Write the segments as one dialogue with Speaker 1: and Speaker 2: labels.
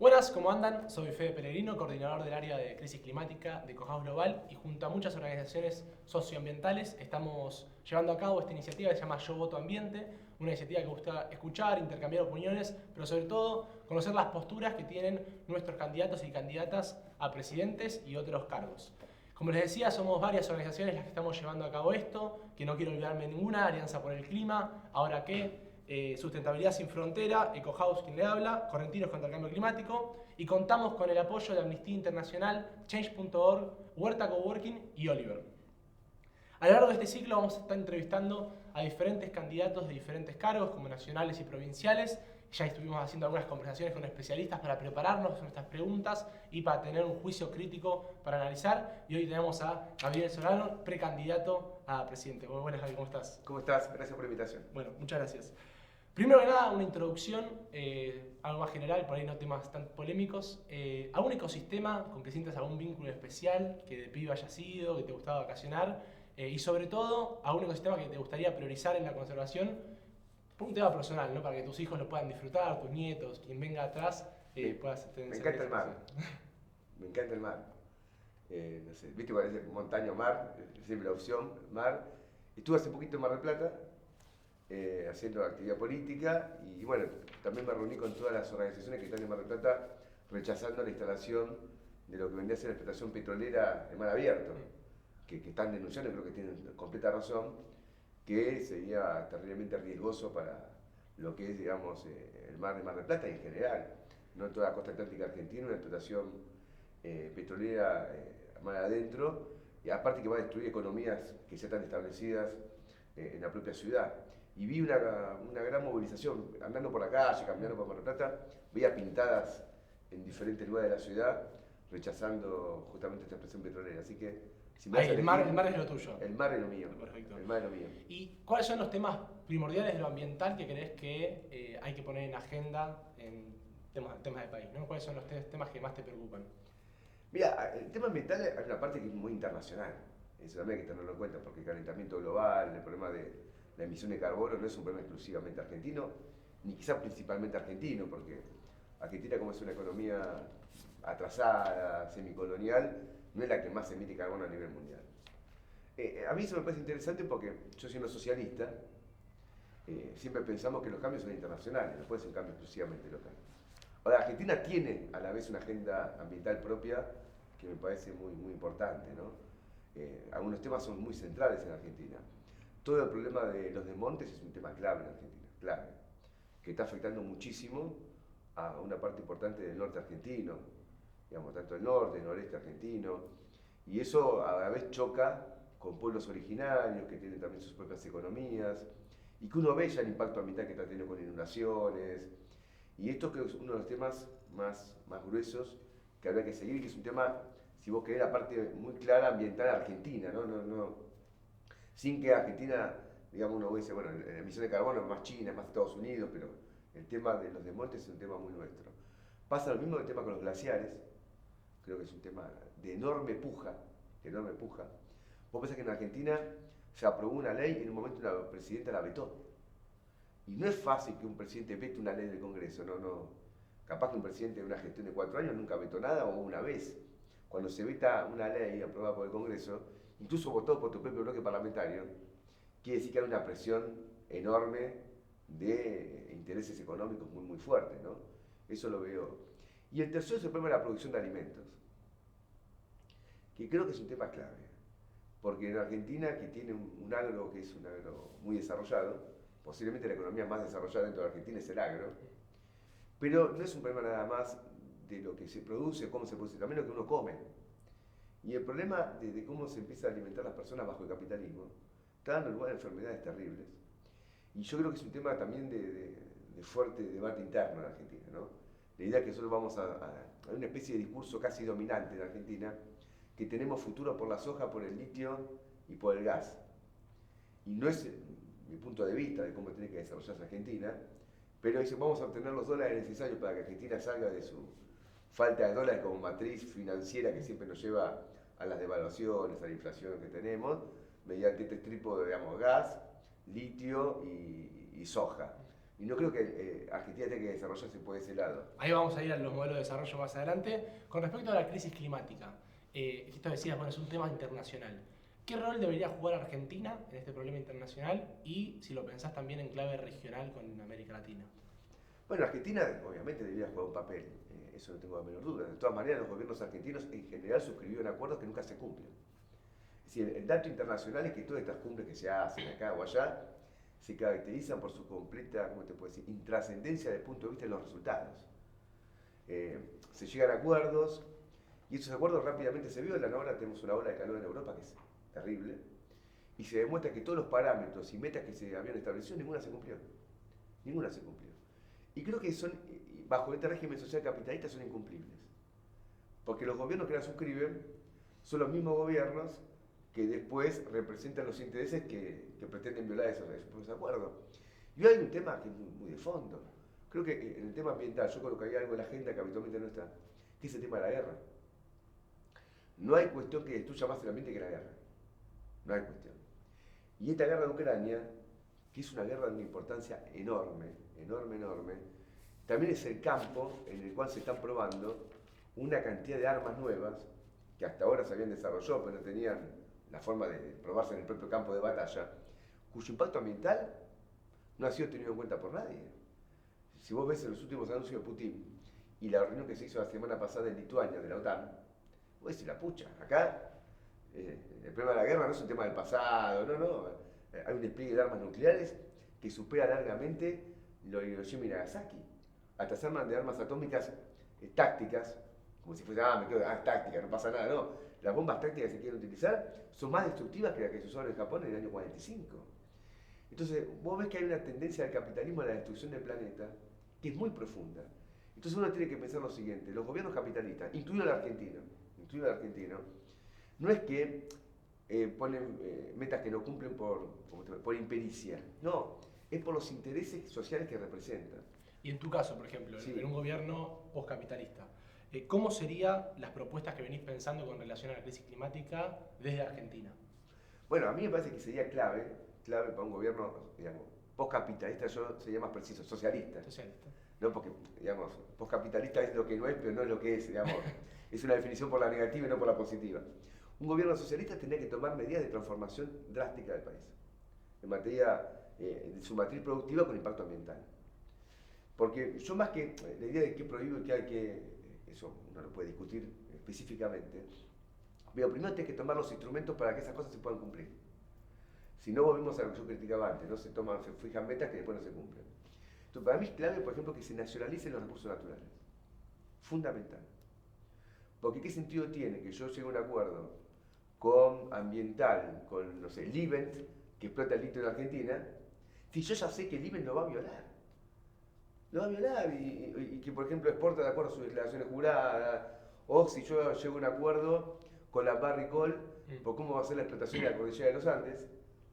Speaker 1: Buenas, ¿cómo andan? Soy Fede Pellegrino, coordinador del área de crisis climática de Ecohouse Global y junto a muchas organizaciones socioambientales estamos llevando a cabo esta iniciativa que se llama Yo Voto Ambiente, una iniciativa que busca escuchar, intercambiar opiniones, pero sobre todo conocer las posturas que tienen nuestros candidatos y candidatas a presidentes y otros cargos. Como les decía, somos varias organizaciones las que estamos llevando a cabo esto, que no quiero olvidarme de ninguna, Alianza por el Clima, Ahora qué, Sustentabilidad Sin Frontera, Ecohouse quien le habla, Correntinos contra el Cambio Climático, y contamos con el apoyo de Amnistía Internacional, Change.org, Huerta Coworking y Oliver. A lo largo de este ciclo vamos a estar entrevistando a diferentes candidatos de diferentes cargos, como nacionales y provinciales. Ya estuvimos haciendo algunas conversaciones con especialistas para prepararnos nuestras preguntas y para tener un juicio crítico para analizar. Y hoy tenemos a Gabriel Solano, precandidato a presidente. Muy buenas, Gabriel, ¿cómo estás?
Speaker 2: ¿Cómo estás? Gracias por la invitación.
Speaker 1: Bueno, muchas gracias. Primero que nada, una introducción, algo más general, por ahí no temas tan polémicos. ¿Algún ecosistema con que sientas algún vínculo especial, que de pibe haya sido, que te gustaba vacacionar? Y sobre todo, algún ecosistema que te gustaría priorizar en la conservación, por un tema personal, ¿no? Para que tus hijos lo puedan disfrutar, tus nietos, quien venga atrás, puedas tener
Speaker 2: Me
Speaker 1: esa
Speaker 2: encanta el mar.
Speaker 1: satisfacción.
Speaker 2: Me encanta el mar. No sé, viste cuando dice montaña o mar, siempre la opción, mar. Estuve hace poquito en Mar del Plata, haciendo actividad política y bueno, también me reuní con todas las organizaciones que están en Mar del Plata rechazando la instalación de lo que vendría a ser la explotación petrolera en mar abierto, que están denunciando, y creo que tienen completa razón, que sería terriblemente riesgoso para lo que es, digamos, el mar de Mar del Plata y en general, no en toda la costa atlántica argentina, una explotación petrolera mar adentro, y aparte que va a destruir economías que ya están establecidas en la propia ciudad. Y vi una gran movilización, andando por la calle, caminando por Mar del Plata, veía pintadas en diferentes lugares de la ciudad rechazando justamente esta expresión petrolera. Así que, si me das a
Speaker 1: El
Speaker 2: elegir,
Speaker 1: mar es lo tuyo.
Speaker 2: el mar es lo mío.
Speaker 1: Perfecto.
Speaker 2: El mar es lo mío.
Speaker 1: ¿Y cuáles son los temas primordiales de lo ambiental que crees que hay que poner en agenda en temas de país, ¿no? ¿Cuáles son los temas que más te preocupan?
Speaker 2: Mira, el tema ambiental hay una parte que es muy internacional. Eso también hay que tenerlo en cuenta, porque el calentamiento global, el problema de la emisión de carbono no es un problema exclusivamente argentino, ni quizás principalmente argentino, porque Argentina, como es una economía atrasada, semicolonial, no es la que más emite carbono a nivel mundial. A mí eso me parece interesante porque yo siendo socialista, siempre pensamos que los cambios son internacionales, no puede ser un cambio exclusivamente local. Ahora, Argentina tiene a la vez una agenda ambiental propia que me parece muy importante, ¿no? Algunos temas son muy centrales en Argentina. Todo el problema de los desmontes es un tema clave en Argentina, clave, que está afectando muchísimo a una parte importante del norte argentino, digamos, tanto el norte, el noreste argentino, y eso a la vez choca con pueblos originarios que tienen también sus propias economías, y que uno ve ya el impacto ambiental que está teniendo con inundaciones, y esto creo que es uno de los temas más gruesos que habrá que seguir, que es un tema, si vos querés, la parte muy clara ambiental argentina, ¿no? Sin que Argentina, digamos, uno dice, bueno, la emisión de carbono es más China, es más Estados Unidos, pero el tema de los desmontes es un tema muy nuestro. Pasa lo mismo el tema con los glaciares, creo que es un tema de enorme puja, de enorme puja. Vos pensás que en Argentina se aprobó una ley y en un momento la presidenta la vetó. Y no es fácil que un presidente vete una ley del Congreso, no. Capaz que un presidente de una gestión de 4 años nunca vetó nada o una vez. Cuando se veta una ley aprobada por el Congreso, incluso votado por tu propio bloque parlamentario, quiere decir que hay una presión enorme de intereses económicos muy fuertes, ¿no? Eso lo veo. Y el tercero es el problema de la producción de alimentos, que creo que es un tema clave, porque en Argentina, que tiene un agro que es un agro muy desarrollado, posiblemente la economía más desarrollada dentro de Argentina es el agro, pero no es un problema nada más de lo que se produce, cómo se produce, también lo que uno come. Y el problema de cómo se empieza a alimentar las personas bajo el capitalismo está dando lugar a enfermedades terribles. Y yo creo que es un tema también de fuerte debate interno en Argentina, ¿no? La idea es que solo vamos a una especie de discurso casi dominante en Argentina, que tenemos futuro por la soja, por el litio y por el gas. Y no es mi punto de vista de cómo tiene que desarrollarse Argentina, pero dice, vamos a obtener los dólares necesarios para que Argentina salga de su falta de dólares como matriz financiera que siempre nos lleva a las devaluaciones, a la inflación que tenemos, mediante este trípode, digamos, gas, litio y soja. Y no creo que Argentina tenga que desarrollarse por ese lado.
Speaker 1: Ahí vamos a ir a los modelos de desarrollo más adelante. Con respecto a la crisis climática, esto decías, bueno, es un tema internacional. ¿Qué rol debería jugar Argentina en este problema internacional y si lo pensás también en clave regional con América Latina?
Speaker 2: Bueno, Argentina obviamente debería jugar un papel, eso no tengo la menor duda. De todas maneras, los gobiernos argentinos en general suscribieron acuerdos que nunca se cumplen. Es decir, el dato internacional es que todas estas cumbres que se hacen acá o allá se caracterizan por su completa, ¿cómo te puedo decir?, intrascendencia desde el punto de vista de los resultados. Se llegan a acuerdos y esos acuerdos rápidamente se violan. Ahora tenemos una ola de calor en Europa que es terrible y se demuestra que todos los parámetros y metas que se habían establecido, ninguna se cumplió. Ninguna se cumplió. Y creo que son, bajo este régimen social capitalista, son incumplibles. Porque los gobiernos que las suscriben son los mismos gobiernos que después representan los intereses que pretenden violar esos acuerdos. Y hay un tema que es muy de fondo. Creo que en el tema ambiental yo colocaría algo en la agenda que habitualmente no está, que es el tema de la guerra. No hay cuestión que destruya más el ambiente que la guerra. No hay cuestión. Y esta guerra de Ucrania, que es una guerra de una importancia enorme, enorme, también es el campo en el cual se están probando una cantidad de armas nuevas que hasta ahora se habían desarrollado, pero no tenían la forma de probarse en el propio campo de batalla, cuyo impacto ambiental no ha sido tenido en cuenta por nadie. Si vos ves en los últimos anuncios de Putin y la reunión que se hizo la semana pasada en Lituania de la OTAN, vos decís la pucha, acá el problema de la guerra no es un tema del pasado, no. Hay un despliegue de armas nucleares que supera largamente lo de Hiroshima y Nagasaki. Hasta se arman de armas atómicas tácticas, como si fuese, me quedo, táctica, no pasa nada, no. Las bombas tácticas que se quieren utilizar son más destructivas que las que se usaron en Japón en el año 45. Entonces, vos ves que hay una tendencia del capitalismo a la destrucción del planeta que es muy profunda. Entonces uno tiene que pensar lo siguiente, los gobiernos capitalistas, incluido el argentino, no es que ponen metas que no cumplen por impericia, no, es por los intereses sociales que representan.
Speaker 1: Y en tu caso, por ejemplo,
Speaker 2: Sí.
Speaker 1: en un gobierno postcapitalista, ¿cómo serían las propuestas que venís pensando con relación a la crisis climática desde Argentina?
Speaker 2: Bueno, a mí me parece que sería clave para un gobierno, digamos, postcapitalista, yo sería más preciso, socialista.
Speaker 1: Socialista.
Speaker 2: ¿No? Porque, digamos, postcapitalista es lo que no es, pero no es lo que es, digamos. Es una definición por la negativa y no por la positiva. Un gobierno socialista tendría que tomar medidas de transformación drástica del país, en materia de su matriz productiva con impacto ambiental. Porque yo más que la idea de qué prohíbo y qué hay que, eso uno lo puede discutir específicamente, pero primero tienes que tomar los instrumentos para que esas cosas se puedan cumplir. Si no, volvemos a lo que yo criticaba antes, no se fijan metas que después no se cumplen. Entonces, para mí es clave, por ejemplo, que se nacionalicen los recursos naturales. Fundamental. Porque ¿qué sentido tiene que yo llegue a un acuerdo con ambiental, con, no sé, Livent, que explota el litio en Argentina, si yo ya sé que Livent lo va a violar? Lo va a violar y que, por ejemplo, exporta de acuerdo a sus declaraciones juradas, o si yo llego a un acuerdo con la Barrick Gold, por cómo va a ser la explotación de la cordillera de los Andes,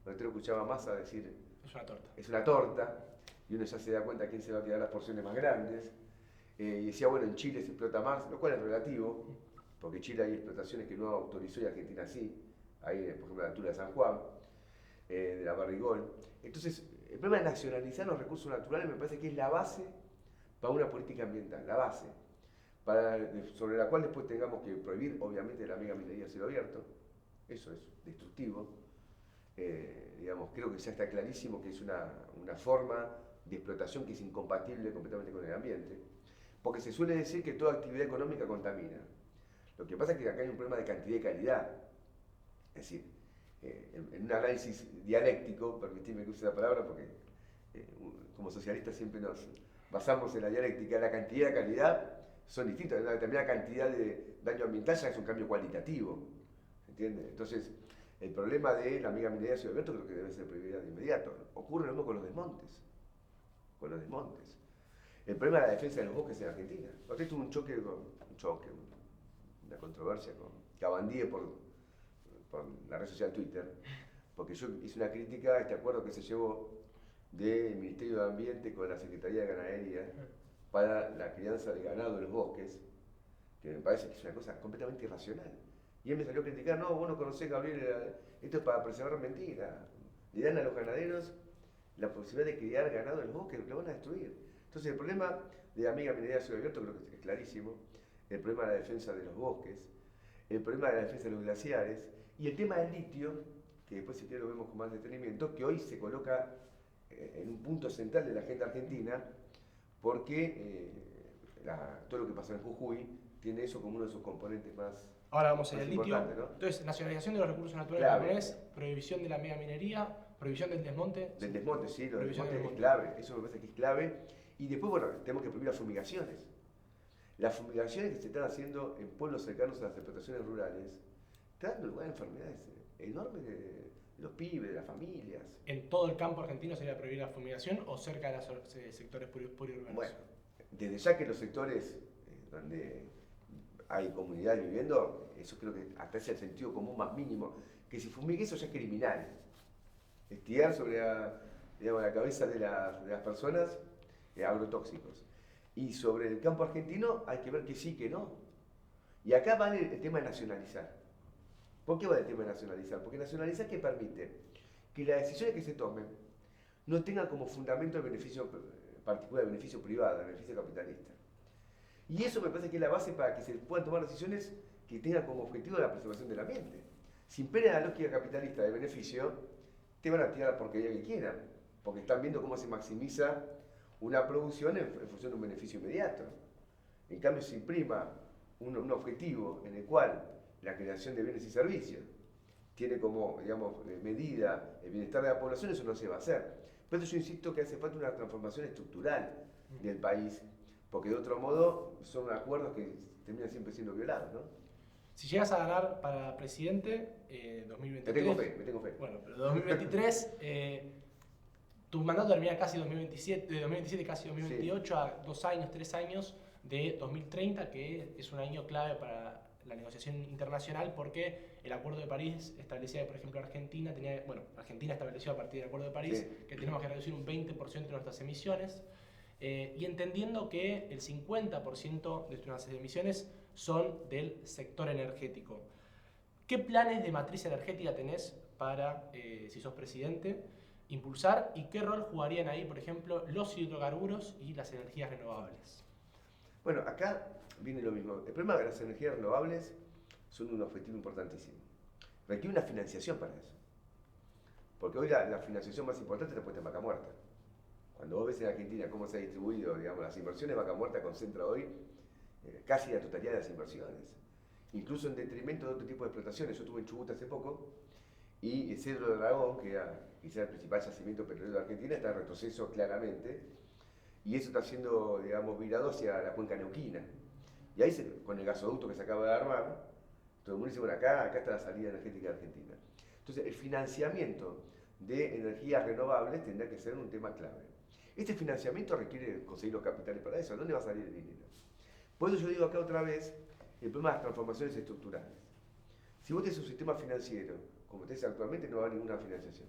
Speaker 2: donde te escuchaba Massa decir,
Speaker 1: Es una torta.
Speaker 2: es una torta, y uno ya se da cuenta quién se va a quedar las porciones más grandes. Y decía, bueno, en Chile se explota más, lo cual es relativo, porque Chile hay explotaciones que no autorizó y Argentina sí, ahí, por ejemplo, a la altura de San Juan, de la Barrick Gold. Entonces, el problema de nacionalizar los recursos naturales me parece que es la base para una política ambiental, la base, sobre la cual después tengamos que prohibir, obviamente, la mega minería a cielo abierto, eso es destructivo. Digamos, creo que ya está clarísimo que es una forma de explotación que es incompatible completamente con el ambiente, porque se suele decir que toda actividad económica contamina. Lo que pasa es que acá hay un problema de cantidad y calidad. Es decir, en un análisis dialéctico, permitidme que use la palabra porque como socialistas siempre nos basamos en la dialéctica, la cantidad y la calidad son distintas. Una determinada cantidad de daño ambiental ya es un cambio cualitativo. ¿Entiendes? Entonces, el problema de la mega minería de cielo abierto creo que debe ser prioridad de inmediato. Ocurre lo mismo con los desmontes. El problema de la defensa de los bosques en Argentina. Usted tuvo una controversia con Cabandíe por la red social Twitter, porque yo hice una crítica a este acuerdo que se llevó del Ministerio de Ambiente con la Secretaría de Ganadería para la crianza de ganado en los bosques, que me parece que es una cosa completamente irracional. Y él me salió a criticar, no, vos no conocés, Gabriel, esto es para preservar, mentira. Le dan a los ganaderos la posibilidad de criar ganado en los bosques, lo van a destruir. Entonces el problema de la mega minería de cielo abierto creo que es clarísimo, el problema de la defensa de los bosques, el problema de la defensa de los glaciares y el tema del litio, que después si quiere lo vemos con más detenimiento, que hoy se coloca en un punto central de la agenda argentina porque todo lo que pasa en Jujuy tiene eso como uno de sus componentes más.
Speaker 1: Ahora vamos en el litio.
Speaker 2: ¿No?
Speaker 1: Entonces, nacionalización de los recursos naturales japonés, prohibición de la mega minería, prohibición del desmonte.
Speaker 2: Del desmonte, sí, lo del desmonte es clave, eso me parece que es clave. Y después, bueno, tenemos que prohibir las fumigaciones. Las fumigaciones que se están haciendo en pueblos cercanos a las explotaciones rurales están dando lugar a enfermedades enormes de los pibes, de las familias.
Speaker 1: ¿En todo el campo argentino sería prohibir la fumigación o cerca de los sectores pluriurbanos?
Speaker 2: Bueno, desde ya que los sectores donde hay comunidades viviendo, eso creo que hasta es el sentido común más mínimo, que si fumigue eso ya es criminal. Estirar sobre la cabeza de las personas agrotóxicos. Y sobre el campo argentino hay que ver que sí, que no. Y acá va el tema de nacionalizar. ¿Por qué va el tema de nacionalizar? Porque nacionalizar que permite que las decisiones que se tomen no tengan como fundamento el beneficio particular, el beneficio privado, el beneficio capitalista. Y eso me parece que es la base para que se puedan tomar decisiones que tengan como objetivo la preservación del ambiente. Si impera la lógica capitalista de beneficio, te van a tirar la porquería que quieran, porque están viendo cómo se maximiza una producción en función de un beneficio inmediato. En cambio, se imprima un objetivo en el cual la creación de bienes y servicios tiene como, digamos, medida el bienestar de la población, eso no se va a hacer. Pero yo insisto que hace falta una transformación estructural del país, porque de otro modo son acuerdos que terminan siempre siendo violados, ¿no?
Speaker 1: Si llegas a ganar para presidente 2023...
Speaker 2: Me tengo fe.
Speaker 1: Bueno, pero 2023, tu mandato termina casi 2027, de 2027 casi 2028, sí. A 2 años, 3 años de 2030, que es un año clave para la negociación internacional, porque el Acuerdo de París establecía que, por ejemplo, Argentina estableció a partir del Acuerdo de París, sí, que tenemos que reducir un 20% de nuestras emisiones, y entendiendo que el 50% de nuestras emisiones son del sector energético. ¿Qué planes de matriz energética tenés para, si sos presidente, impulsar, y qué rol jugarían ahí, por ejemplo, los hidrocarburos y las energías renovables?
Speaker 2: Bueno, acá viene lo mismo. El problema de las energías renovables son un objetivo importantísimo. Requiere una financiación para eso. Porque hoy la financiación más importante está puesta en Vaca Muerta. Cuando vos ves en Argentina cómo se ha distribuido, digamos, las inversiones, Vaca Muerta concentra hoy casi la totalidad de las inversiones. Incluso en detrimento de otro tipo de explotaciones. Yo estuve en Chubut hace poco y el Cedro de Dragón, que era quizá el principal yacimiento petrolero de Argentina, está en retroceso claramente. Y eso está siendo, digamos, virado hacia la cuenca neuquina. Y ahí, con el gasoducto que se acaba de armar, todo el mundo dice, bueno, acá está la salida energética de Argentina. Entonces, el financiamiento de energías renovables tendrá que ser un tema clave. Este financiamiento requiere conseguir los capitales para eso. ¿De dónde va a salir el dinero? Por eso yo digo acá otra vez el problema de las transformaciones estructurales. Si vos tenés un sistema financiero, como tenés actualmente, no va a haber ninguna financiación.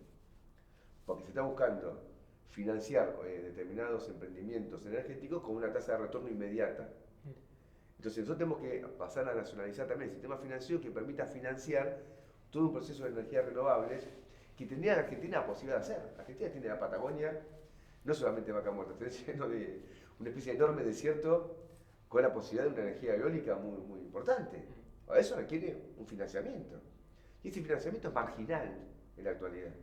Speaker 2: Porque se está buscando financiar determinados emprendimientos energéticos con una tasa de retorno inmediata. Entonces nosotros tenemos que pasar a nacionalizar también el sistema financiero que permita financiar todo un proceso de energías renovables que tendría en Argentina la posibilidad de hacer. Argentina tiene la Patagonia, no solamente Vaca Muerta, está lleno de una especie de enorme desierto con la posibilidad de una energía eólica muy, muy importante. Para eso requiere un financiamiento. Y ese financiamiento es marginal en la actualidad.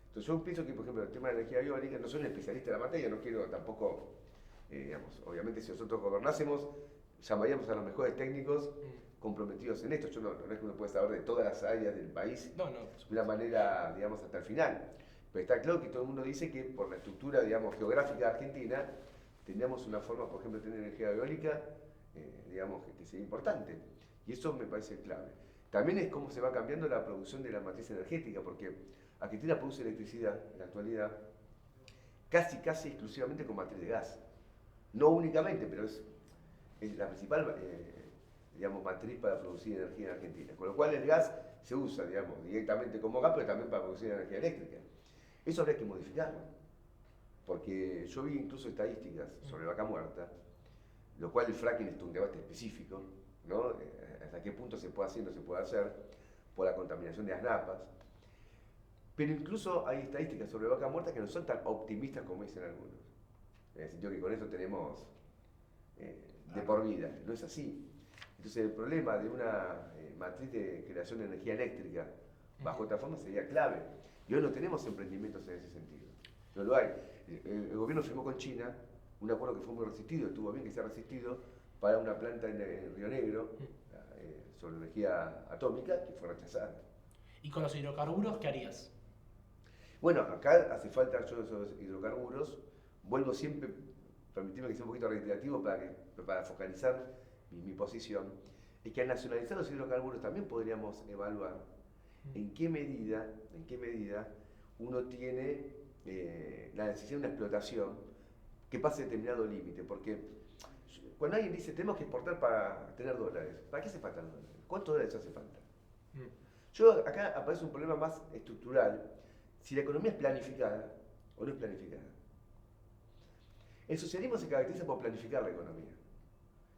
Speaker 2: Entonces yo pienso que, por ejemplo, el tema de la energía eólica, no soy un especialista en la materia, no quiero tampoco, digamos, obviamente si nosotros gobernásemos, llamaríamos a los mejores técnicos comprometidos en esto. Yo no es que uno pueda saber de todas las áreas del país de una manera, digamos, hasta el final. Pero está claro que todo el mundo dice que por la estructura, digamos, geográfica de Argentina, tendríamos una forma, por ejemplo, de tener energía eólica, digamos, que sería importante. Y eso me parece clave. También es cómo se va cambiando la producción de la matriz energética, porque Argentina produce electricidad en la actualidad casi exclusivamente con matriz de gas. No únicamente, pero es la principal digamos, matriz para producir energía en Argentina. Con lo cual el gas se usa, digamos, directamente como gas, pero también para producir energía eléctrica. Eso habría que modificarlo. Porque yo vi incluso estadísticas sobre Vaca Muerta, lo cual el fracking es un debate específico, ¿no? Hasta qué punto se puede hacer o no se puede hacer por la contaminación de las napas. Pero incluso hay estadísticas sobre Vaca Muerta que no son tan optimistas como dicen algunos. En el sentido que con esto tenemos de por vida. No es así. Entonces el problema de una matriz de creación de energía eléctrica bajo otra forma sería clave. Y hoy no tenemos emprendimientos en ese sentido. No lo hay. El gobierno firmó con China un acuerdo que fue muy resistido, estuvo bien que sea resistido, para una planta en Río Negro sobre energía atómica que fue rechazada.
Speaker 1: ¿Y con los hidrocarburos qué harías?
Speaker 2: Bueno, acá hace falta yo esos hidrocarburos. Vuelvo siempre, permitirme que sea un poquito reiterativo para focalizar mi posición, es que al nacionalizar los hidrocarburos también podríamos evaluar en qué medida uno tiene la necesidad de una explotación que pase determinado límite. Porque cuando alguien dice tenemos que exportar para tener dólares, ¿para qué hace falta dólares? ¿Cuántos dólares hace falta? Acá aparece un problema más estructural. Si la economía es planificada o no es planificada. El socialismo se caracteriza por planificar la economía.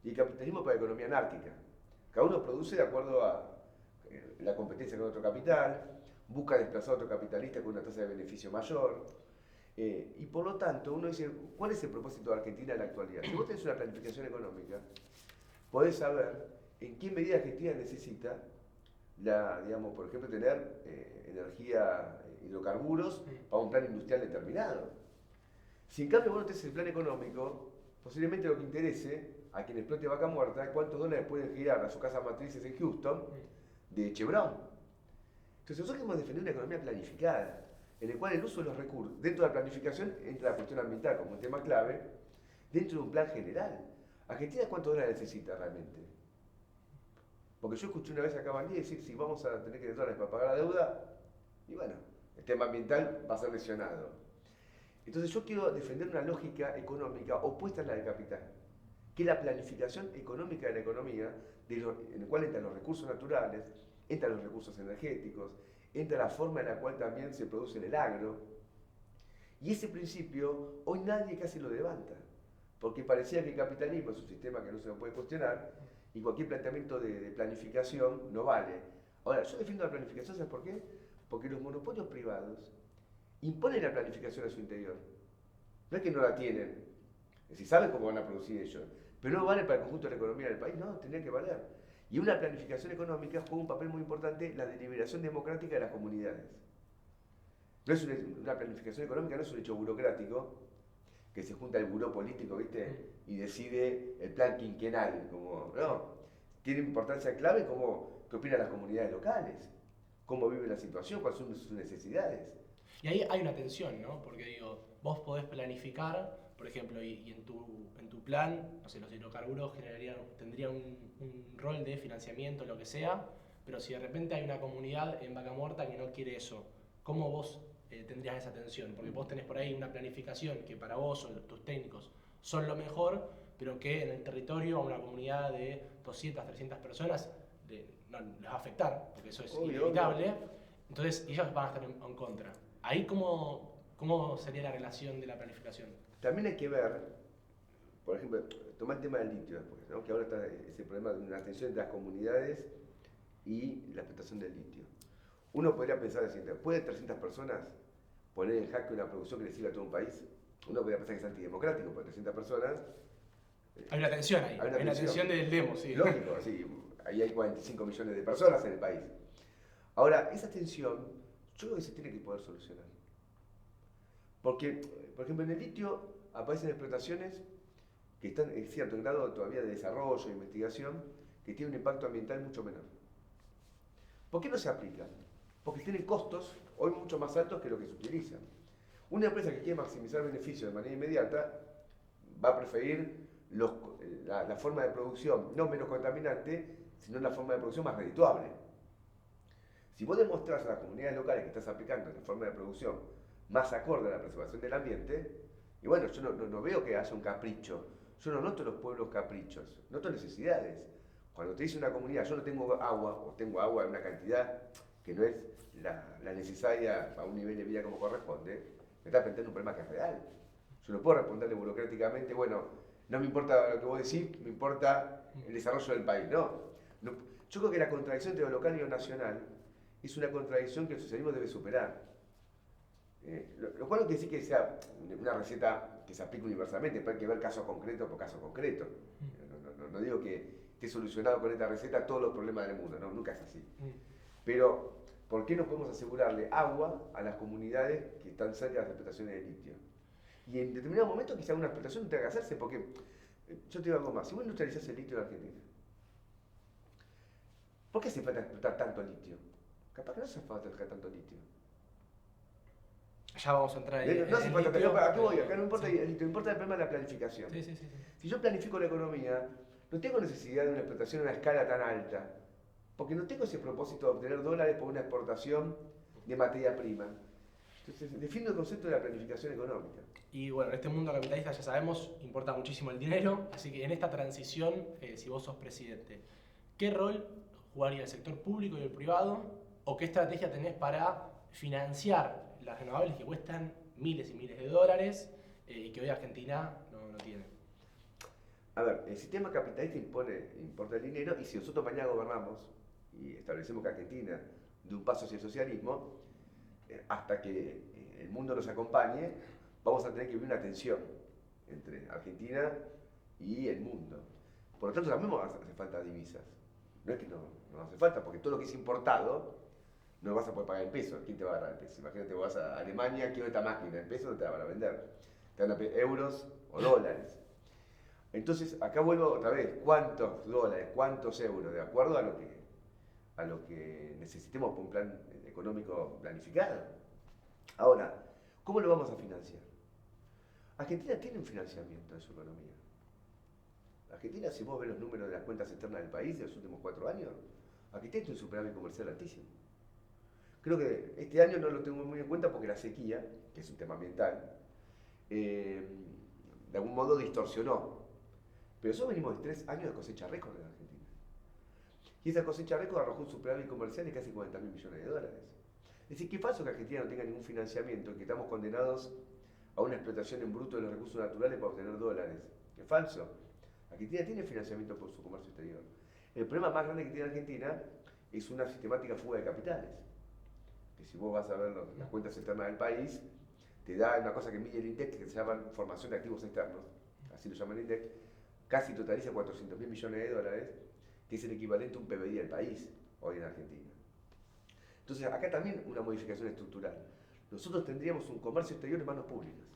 Speaker 2: Y el capitalismo por la economía anárquica. Cada uno produce de acuerdo a la competencia con otro capital, busca desplazar a otro capitalista con una tasa de beneficio mayor. Y por lo tanto, uno dice, ¿cuál es el propósito de Argentina en la actualidad? Si vos tenés una planificación económica, podés saber en qué medida Argentina necesita, digamos, por ejemplo, tener energía, hidrocarburos para un plan industrial determinado. Si en cambio vos no tenés el plan económico, posiblemente lo que interese a quien explote Vaca Muerta es cuántos dólares pueden girar a sus casas matrices en Houston de Chevron. Entonces nosotros queremos defender una economía planificada, en el cual el uso de los recursos, dentro de la planificación entra la cuestión ambiental como un tema clave, dentro de un plan general. ¿Argentina cuántos dólares necesita realmente? Porque yo escuché una vez acá a Bandía decir, si vamos a tener que tener dólares para pagar la deuda, y bueno, el tema ambiental va a ser lesionado. Entonces yo quiero defender una lógica económica opuesta a la del capital, que es la planificación económica de la economía, en el cual entran los recursos naturales, entran los recursos energéticos, entra la forma en la cual también se produce en el agro. Y ese principio hoy nadie casi lo levanta, porque parecía que el capitalismo es un sistema que no se lo puede cuestionar y cualquier planteamiento de planificación no vale. Ahora, yo defiendo la planificación, ¿sabes por qué? Porque los monopolios privados imponen la planificación a su interior. No es que no la tienen, es decir, saben cómo van a producir ellos, pero no vale para el conjunto de la economía del país, no, tendría que valer. Y una planificación económica juega un papel muy importante la deliberación democrática de las comunidades. No es una planificación económica, no es un hecho burocrático, que se junta el buró político, ¿viste? Y decide el plan quinquenal, no. Tiene importancia clave qué opinan las comunidades locales, cómo vive la situación, cuáles son sus necesidades.
Speaker 1: Y ahí hay una tensión, ¿no? Porque digo, vos podés planificar, por ejemplo, y en tu plan, no sé, los hidrocarburos tendrían un rol de financiamiento, lo que sea, pero si de repente hay una comunidad en Vaca Muerta que no quiere eso, ¿cómo vos tendrías esa tensión? Porque vos tenés por ahí una planificación que para vos o tus técnicos son lo mejor, pero que en el territorio a una comunidad de 200, 300 personas no les va a afectar, porque eso es inevitable. Entonces ellos van a estar en contra. Ahí, ¿cómo sería la relación de la planificación?
Speaker 2: También hay que ver, por ejemplo, tomar el tema del litio después, ¿no? Que ahora está ese problema de una tensión entre las comunidades y la explotación del litio. Uno podría pensar así, ¿puede 300 personas poner en jaque una producción que le sirva a todo un país? Uno podría pensar que es antidemocrático, porque 300 personas...
Speaker 1: Hay una tensión ahí, hay una tensión del demo, sí.
Speaker 2: Lógico, sí, ahí hay 45 millones de personas en el país. Ahora, esa tensión, yo creo que se tiene que poder solucionar. Porque, por ejemplo, en el litio aparecen explotaciones que están en cierto grado todavía de desarrollo e investigación, que tienen un impacto ambiental mucho menor. ¿Por qué no se aplican? Porque tienen costos hoy mucho más altos que lo que se utilizan. Una empresa que quiere maximizar beneficios de manera inmediata va a preferir la forma de producción no menos contaminante, sino la forma de producción más redituable. Si vos demostrás a las comunidades locales que estás aplicando la forma de producción más acorde a la preservación del ambiente, y bueno, yo no veo que haya un capricho, yo no noto los pueblos caprichos, noto necesidades. Cuando te dice una comunidad, yo no tengo agua, o tengo agua en una cantidad que no es la necesaria a un nivel de vida como corresponde, me está planteando un problema que es real. Yo no puedo responderle burocráticamente, bueno, no me importa lo que vos decís, me importa el desarrollo del país. No, yo creo que la contradicción entre lo local y lo nacional es una contradicción que el socialismo debe superar. Lo cual no quiere decir que sea una receta que se aplique universalmente, pero hay que ver caso concreto por caso concreto. No digo que esté solucionado con esta receta todos los problemas del mundo, no, nunca es así. Pero, ¿por qué no podemos asegurarle agua a las comunidades que están cerca de las explotaciones de litio? Y en determinado momento quizá una explotación tenga que hacerse, porque yo te digo algo más, si vos industrializás el litio en Argentina, ¿por qué hace falta explotar tanto litio? Capaz que no hace falta explotar tanto litio.
Speaker 1: Ya vamos a entrar ahí.
Speaker 2: No hace falta, pero ¿a qué voy? Acá no importa el litio, importa el problema de la planificación.
Speaker 1: Sí.
Speaker 2: Si yo planifico la economía, no tengo necesidad de una explotación a una escala tan alta, porque no tengo ese propósito de obtener dólares por una exportación de materia prima. Entonces, defiendo el concepto de la planificación económica.
Speaker 1: Y bueno, en este mundo capitalista ya sabemos, importa muchísimo el dinero, así que en esta transición, si vos sos presidente, ¿qué rol jugaría el sector público y el privado? ¿O qué estrategia tenés para financiar las renovables que cuestan miles y miles de dólares y que hoy Argentina no tiene?
Speaker 2: A ver, el sistema capitalista importa el dinero, y si nosotros mañana gobernamos y establecemos que Argentina dé un paso hacia el socialismo, hasta que el mundo nos acompañe, vamos a tener que vivir una tensión entre Argentina y el mundo. Por lo tanto, también hace falta divisas. No es que no hace falta, porque todo lo que es importado no lo vas a poder pagar en pesos. ¿Quién te va a agarrar el peso? Imagínate, vos vas a Alemania, quiero esta máquina, en pesos no te la van a vender. Te van a pedir euros o dólares. Entonces, acá vuelvo otra vez, ¿cuántos dólares, cuántos euros? De acuerdo a lo que necesitemos por un plan económico planificado. Ahora, ¿cómo lo vamos a financiar? Argentina tiene un financiamiento de su economía. Argentina, si vos ves los números de las cuentas externas del país de los últimos 4 años, Argentina tiene un superávit comercial altísimo. Creo que este año no lo tengo muy en cuenta porque la sequía, que es un tema ambiental, de algún modo distorsionó. Pero nosotros venimos de 3 años de cosecha récord en Argentina. Y esa cosecha récord arrojó un superávit comercial de casi 40.000 millones de dólares. Es decir, que es falso que Argentina no tenga ningún financiamiento, que estamos condenados a una explotación en bruto de los recursos naturales para obtener dólares. Es falso. Argentina tiene financiamiento por su comercio exterior. El problema más grande que tiene Argentina es una sistemática fuga de capitales. Que si vos vas a ver las cuentas externas del país, te da una cosa que mide el INDEC, que se llama formación de activos externos, así lo llama el INDEC, casi totaliza 400.000 millones de dólares, que es el equivalente a un PBI del país, hoy en Argentina. Entonces, acá también una modificación estructural. Nosotros tendríamos un comercio exterior en manos públicas.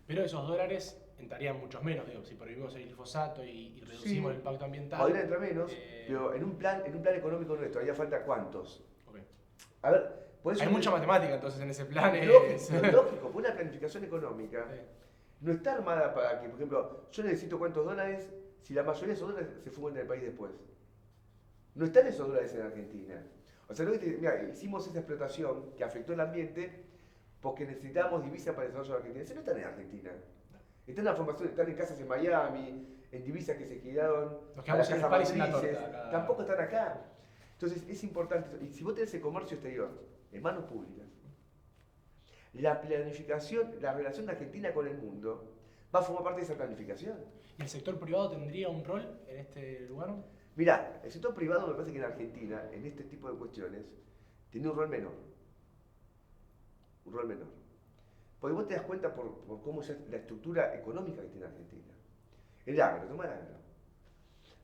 Speaker 1: Pero esos dólares entrarían muchos menos, digo, si prohibimos el glifosato y reducimos el impacto ambiental.
Speaker 2: Podría entrar menos, pero en un plan económico nuestro, haría falta ¿cuántos?
Speaker 1: Okay.
Speaker 2: A ver,
Speaker 1: hay mucha matemática entonces en ese plan.
Speaker 2: Lógico, una planificación económica no está armada para que, por ejemplo, yo necesito cuántos dólares si la mayoría de esos dólares se fugan del país después. No están esos dólares en Argentina. O sea, mira, hicimos esa explotación que afectó el ambiente porque necesitábamos divisas para el desarrollo de Argentina. Eso no están en Argentina. Están en la formación, están en casas en Miami, en divisas que se quedaron.
Speaker 1: Nos quedamos en el París en la torta.
Speaker 2: Tampoco están acá. Entonces es importante. Y si vos tenés el comercio exterior en manos públicas, la planificación, la relación de Argentina con el mundo va a formar parte de esa planificación.
Speaker 1: ¿Y el sector privado tendría un rol en este lugar?
Speaker 2: Mirá, el sector privado me parece que en Argentina, en este tipo de cuestiones, tiene un rol menor. Un rol menor. Porque vos te das cuenta por cómo es la estructura económica que tiene Argentina. El agro, toma el agro.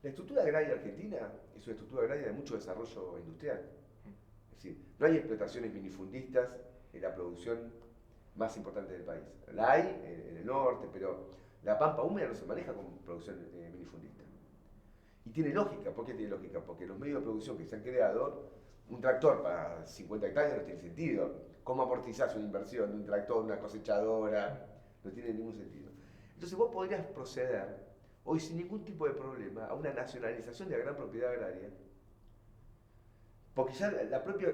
Speaker 2: La estructura agraria argentina es una estructura agraria de mucho desarrollo industrial. Es decir, no hay explotaciones minifundistas en la producción más importante del país. La hay en el norte, pero la pampa húmeda no se maneja con producción minifundista. Y tiene lógica. ¿Por qué tiene lógica? Porque los medios de producción que se han creado, un tractor para 50 hectáreas no tiene sentido. ¿Cómo amortizás una inversión de un tractor, una cosechadora? No tiene ningún sentido. Entonces vos podrías proceder hoy sin ningún tipo de problema a una nacionalización de la gran propiedad agraria, porque ya el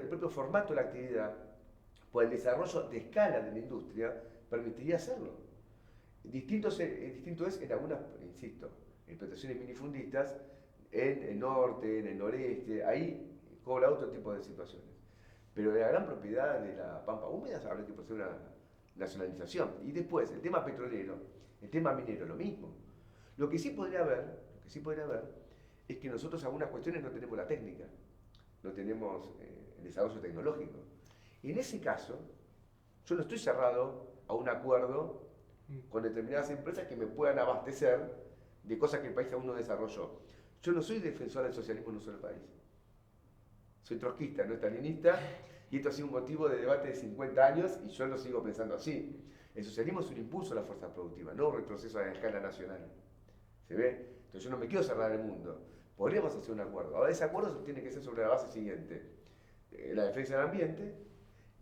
Speaker 2: propio formato de la actividad, por el desarrollo de escala de la industria, permitiría hacerlo. Distinto es en algunas, insisto, explotaciones minifundistas, en el norte, en el noreste, ahí cobra otro tipo de situaciones. Pero de la gran propiedad de la pampa húmeda habría que proceder a una nacionalización. Y después, el tema petrolero, el tema minero, lo mismo. Lo que sí podría haber es que nosotros algunas cuestiones no tenemos la técnica, no tenemos el desarrollo tecnológico. En ese caso, Yo no estoy cerrado a un acuerdo con determinadas empresas que me puedan abastecer de cosas que el país aún no desarrolló. Yo no soy defensor del socialismo en un solo país. Soy trotskista, no estalinista, y esto ha sido un motivo de debate de 50 años y yo lo sigo pensando así. El socialismo es un impulso a la fuerza productiva, no un retroceso a la escala nacional. ¿Se ve? Entonces yo no me quiero cerrar el mundo. Podríamos hacer un acuerdo. Ahora ese acuerdo tiene que ser sobre la base siguiente. La defensa del ambiente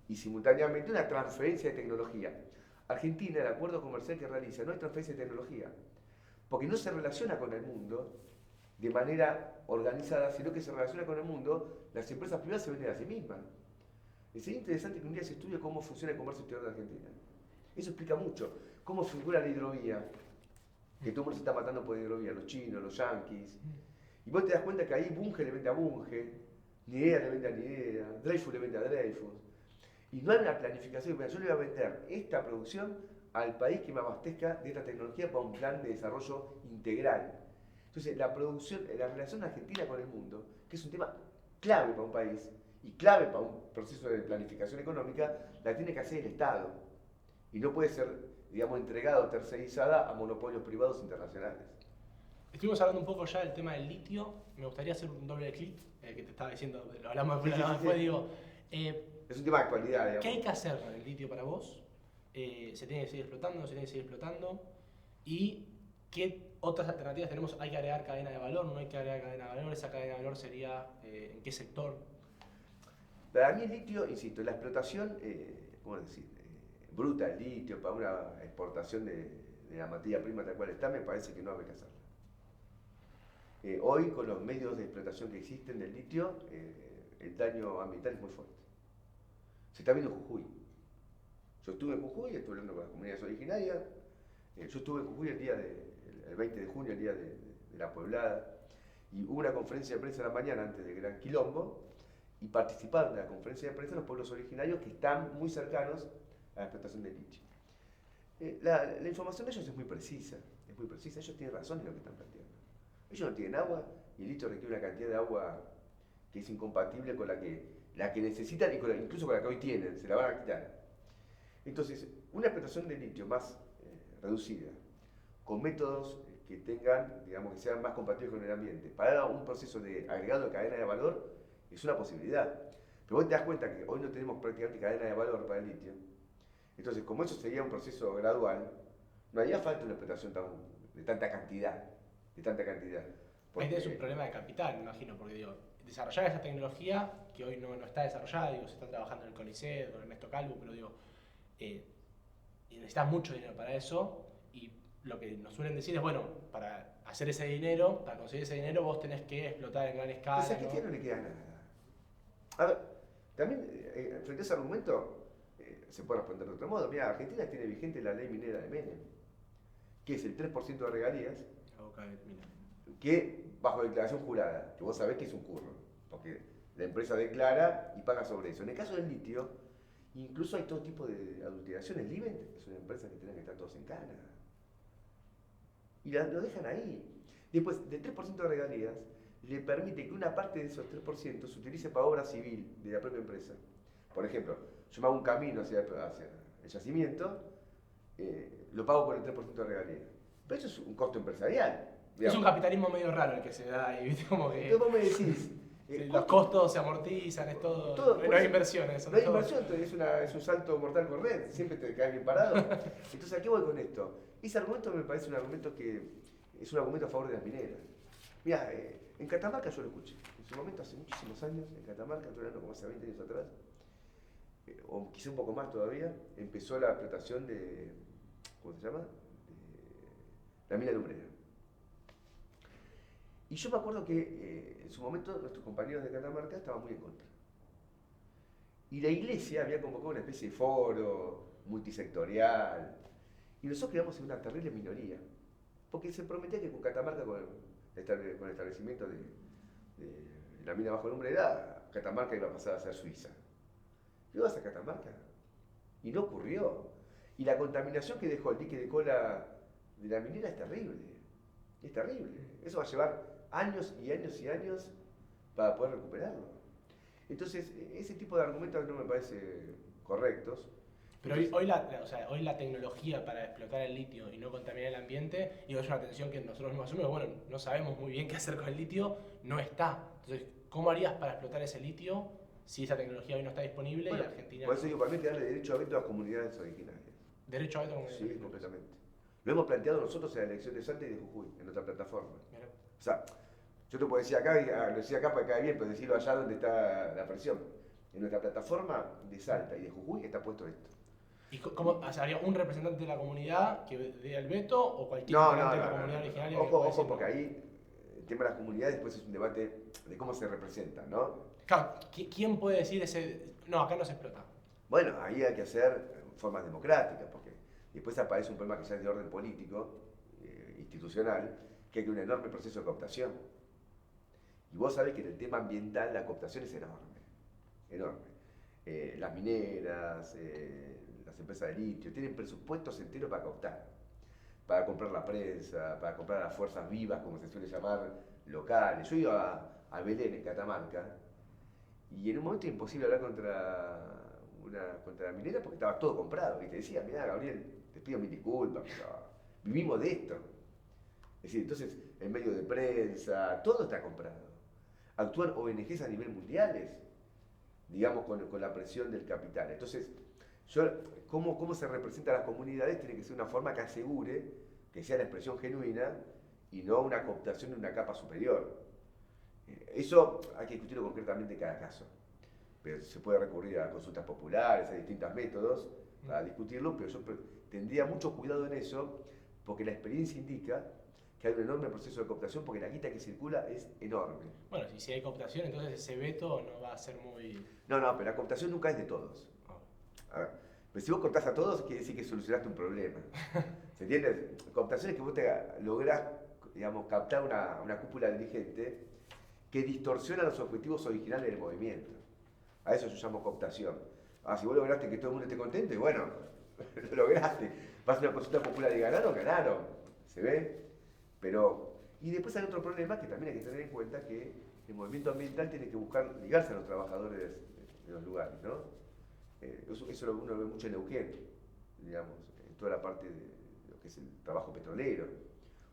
Speaker 2: y simultáneamente una transferencia de tecnología. Argentina, el acuerdo comercial que realiza, no hay transferencia de tecnología, porque no se relaciona con el mundo de manera organizada, sino que se relaciona con el mundo, las empresas privadas se venden a sí mismas. Sería interesante que un día se estudie cómo funciona el comercio exterior de Argentina. Eso explica mucho. Cómo figura la hidrovía, que todo el mundo se está matando por hidrovía, los chinos, los yanquis. Y vos te das cuenta que ahí Bunge le vende a Bunge, Nidea le vende a Nidea, Dreyfus le vende a Dreyfus. Y no hay una planificación. Yo le voy a vender esta producción al país que me abastezca de esta tecnología para un plan de desarrollo integral. Entonces, la producción, la relación argentina con el mundo, que es un tema clave para un país y clave para un proceso de planificación económica, la tiene que hacer el Estado. Y no puede ser, digamos, entregada o tercerizada a monopolios privados internacionales.
Speaker 1: Estuvimos hablando un poco ya del tema del litio. Me gustaría hacer un doble clic, que te estaba diciendo, lo hablamos después, digo.
Speaker 2: Es un tema de actualidad, digamos.
Speaker 1: ¿Qué hay que hacer con el litio para vos? ¿Se tiene que seguir explotando? ¿No se tiene que seguir explotando? ¿Y qué otras alternativas tenemos? ¿Hay que agregar cadena de valor? ¿No hay que agregar cadena de valor? ¿Esa cadena de valor sería en qué sector?
Speaker 2: Para mí el litio, insisto, la explotación, ¿cómo decir? Bruta del litio para una exportación de la materia prima tal cual está, me parece que no habría que hacerla. Hoy, con los medios de explotación que existen del litio, el daño ambiental es muy fuerte. Se está viendo en Jujuy. Yo estuve en Jujuy, estuve hablando con las comunidades originarias. Yo estuve en Jujuy el 20 de junio, el día de la Pueblada, y hubo una conferencia de prensa en la mañana antes del Gran Quilombo, y participaron de la conferencia de prensa los pueblos originarios que están muy cercanos a la explotación del litio. La información de ellos es muy precisa, ellos tienen razón en lo que están planteando. Ellos no tienen agua y el litio requiere una cantidad de agua que es incompatible con la que necesitan y incluso con la que hoy tienen, se la van a quitar. Entonces, una explotación de litio más reducida, con métodos que tengan, digamos, que sean más compatibles con el ambiente, para un proceso de agregado de cadena de valor, es una posibilidad. Pero vos te das cuenta que hoy no tenemos prácticamente cadena de valor para el litio. Entonces, como eso sería un proceso gradual, no haría falta una explotación de tanta cantidad.
Speaker 1: Ahí tenés un problema de capital, me imagino, porque digo, desarrollar esa tecnología, que hoy no está desarrollada, digo, se está trabajando en el CONICET, con Ernesto Calvo, pero digo, necesitas mucho dinero para eso, y lo que nos suelen decir es, bueno, para hacer ese dinero, para conseguir ese dinero, vos tenés que explotar en gran escala.
Speaker 2: Pues a Argentina no le queda nada. A ver, también, frente a ese argumento, se puede responder de otro modo. Mira, Argentina tiene vigente la ley minera de Menem, que es el 3% de regalías, que bajo declaración jurada, que vos sabés que es un curro, porque la empresa declara y paga sobre eso. En el caso del litio, incluso hay todo tipo de adulteraciones. Livent es una empresa que tiene que estar todos en cana. Y lo dejan ahí. Después, del 3% de regalías, le permite que una parte de esos 3% se utilice para obra civil de la propia empresa. Por ejemplo, yo me hago un camino hacia el yacimiento, lo pago con el 3% de regalías. Pero eso es un costo empresarial.
Speaker 1: Digamos. Es un capitalismo medio raro el que se da ahí, ¿viste? Como que...
Speaker 2: Entonces vos me decís...
Speaker 1: los costos se amortizan, es todo no hay inversiones.
Speaker 2: No hay inversión, es un salto mortal correr, siempre te caes bien parado. Entonces, ¿a qué voy con esto? Ese argumento me parece un argumento que es un argumento a favor de las mineras. Mira, en Catamarca yo lo escuché. En su momento, hace muchísimos años, en Catamarca, estoy hablando como hace 20 años atrás, o quizá un poco más todavía, empezó la explotación de, ¿cómo se llama? De la mina lumbrera. Y yo me acuerdo que en su momento nuestros compañeros de Catamarca estaban muy en contra. Y la iglesia había convocado una especie de foro multisectorial. Y nosotros quedamos en una terrible minoría. Porque se prometía que con Catamarca, con el establecimiento de la mina bajo lumbrera, Catamarca iba a pasar a ser Suiza. ¿Qué vas a Catamarca? Y no ocurrió. Y la contaminación que dejó el dique de cola de la minera es terrible. Es terrible. Eso va a llevar años y años y años para poder recuperarlo. Entonces, ese tipo de argumentos no me parecen correctos.
Speaker 1: Pero hoy la tecnología para explotar el litio y no contaminar el ambiente, y es una tensión que nosotros mismos asumimos, bueno, no sabemos muy bien qué hacer con el litio, no está. Entonces, ¿cómo harías para explotar ese litio si esa tecnología hoy no está disponible y
Speaker 2: Bueno,
Speaker 1: Argentina
Speaker 2: por eso digo, para mí hay que darle derecho a veto a las comunidades originarias.
Speaker 1: derecho a veto como
Speaker 2: Sí, completamente. Lo hemos planteado nosotros en la elección de Salta y de Jujuy, en nuestra plataforma.
Speaker 1: Mirá.
Speaker 2: O sea, yo te puedo decir acá, lo decía acá porque cae bien, pero decirlo allá donde está la presión. En nuestra plataforma de Salta y de Jujuy está puesto esto.
Speaker 1: ¿Y cómo, o sea, habría un representante de la comunidad que dé el veto o cualquier
Speaker 2: No,
Speaker 1: integrante
Speaker 2: no,
Speaker 1: de la
Speaker 2: no,
Speaker 1: comunidad
Speaker 2: no.
Speaker 1: originaria que
Speaker 2: Ojo,
Speaker 1: pueda
Speaker 2: ojo,
Speaker 1: decir
Speaker 2: porque
Speaker 1: no?
Speaker 2: ahí el tema de las comunidades después es un debate de cómo se representan, ¿no?
Speaker 1: Claro, ¿quién puede decir ese, no, acá no se explota?
Speaker 2: Bueno, ahí hay que hacer formas democráticas, porque después aparece un problema que ya es de orden político, institucional, que hay un enorme proceso de cooptación. Y vos sabés que en el tema ambiental la cooptación es enorme, enorme. Las mineras, las empresas de litio, tienen presupuestos enteros para cooptar, para comprar la prensa, para comprar a las fuerzas vivas, como se suele llamar, locales. Yo iba a Belén, en Catamarca, y en un momento imposible hablar contra la minera porque estaba todo comprado. Y te decía, mirá, Gabriel, te pido mil disculpas, pero vivimos de esto. Es decir, entonces, en medio de prensa, todo está comprado. Actúan ONGs a nivel mundiales, digamos, con la presión del capital. Entonces, cómo se representan las comunidades tiene que ser una forma que asegure que sea la expresión genuina y no una cooptación de una capa superior. Eso hay que discutirlo concretamente en cada caso. Pero se puede recurrir a consultas populares, a distintos métodos para discutirlo, pero yo tendría mucho cuidado en eso, porque la experiencia indica que hay un enorme proceso de cooptación, porque la guita que circula es enorme.
Speaker 1: Bueno, si hay cooptación, entonces ese veto no va a ser muy...
Speaker 2: No, no, pero la cooptación nunca es de todos. A ver, pero si vos cooptás a todos, quiere decir que solucionaste un problema. ¿Se entiende? Cooptación es que vos lográs, digamos, captar una cúpula dirigente que distorsiona los objetivos originales del movimiento. A eso yo llamo cooptación. Si vos lograste que todo el mundo esté contento, y bueno, lo lograste. Vas a una consulta popular y ganaron, ganaron. ¿Se ve? Pero, y después hay otro problema que también hay que tener en cuenta, que el movimiento ambiental tiene que buscar ligarse a los trabajadores de los lugares, ¿no? Eso uno lo ve mucho en Neuquén, digamos, en toda la parte de lo que es el trabajo petrolero.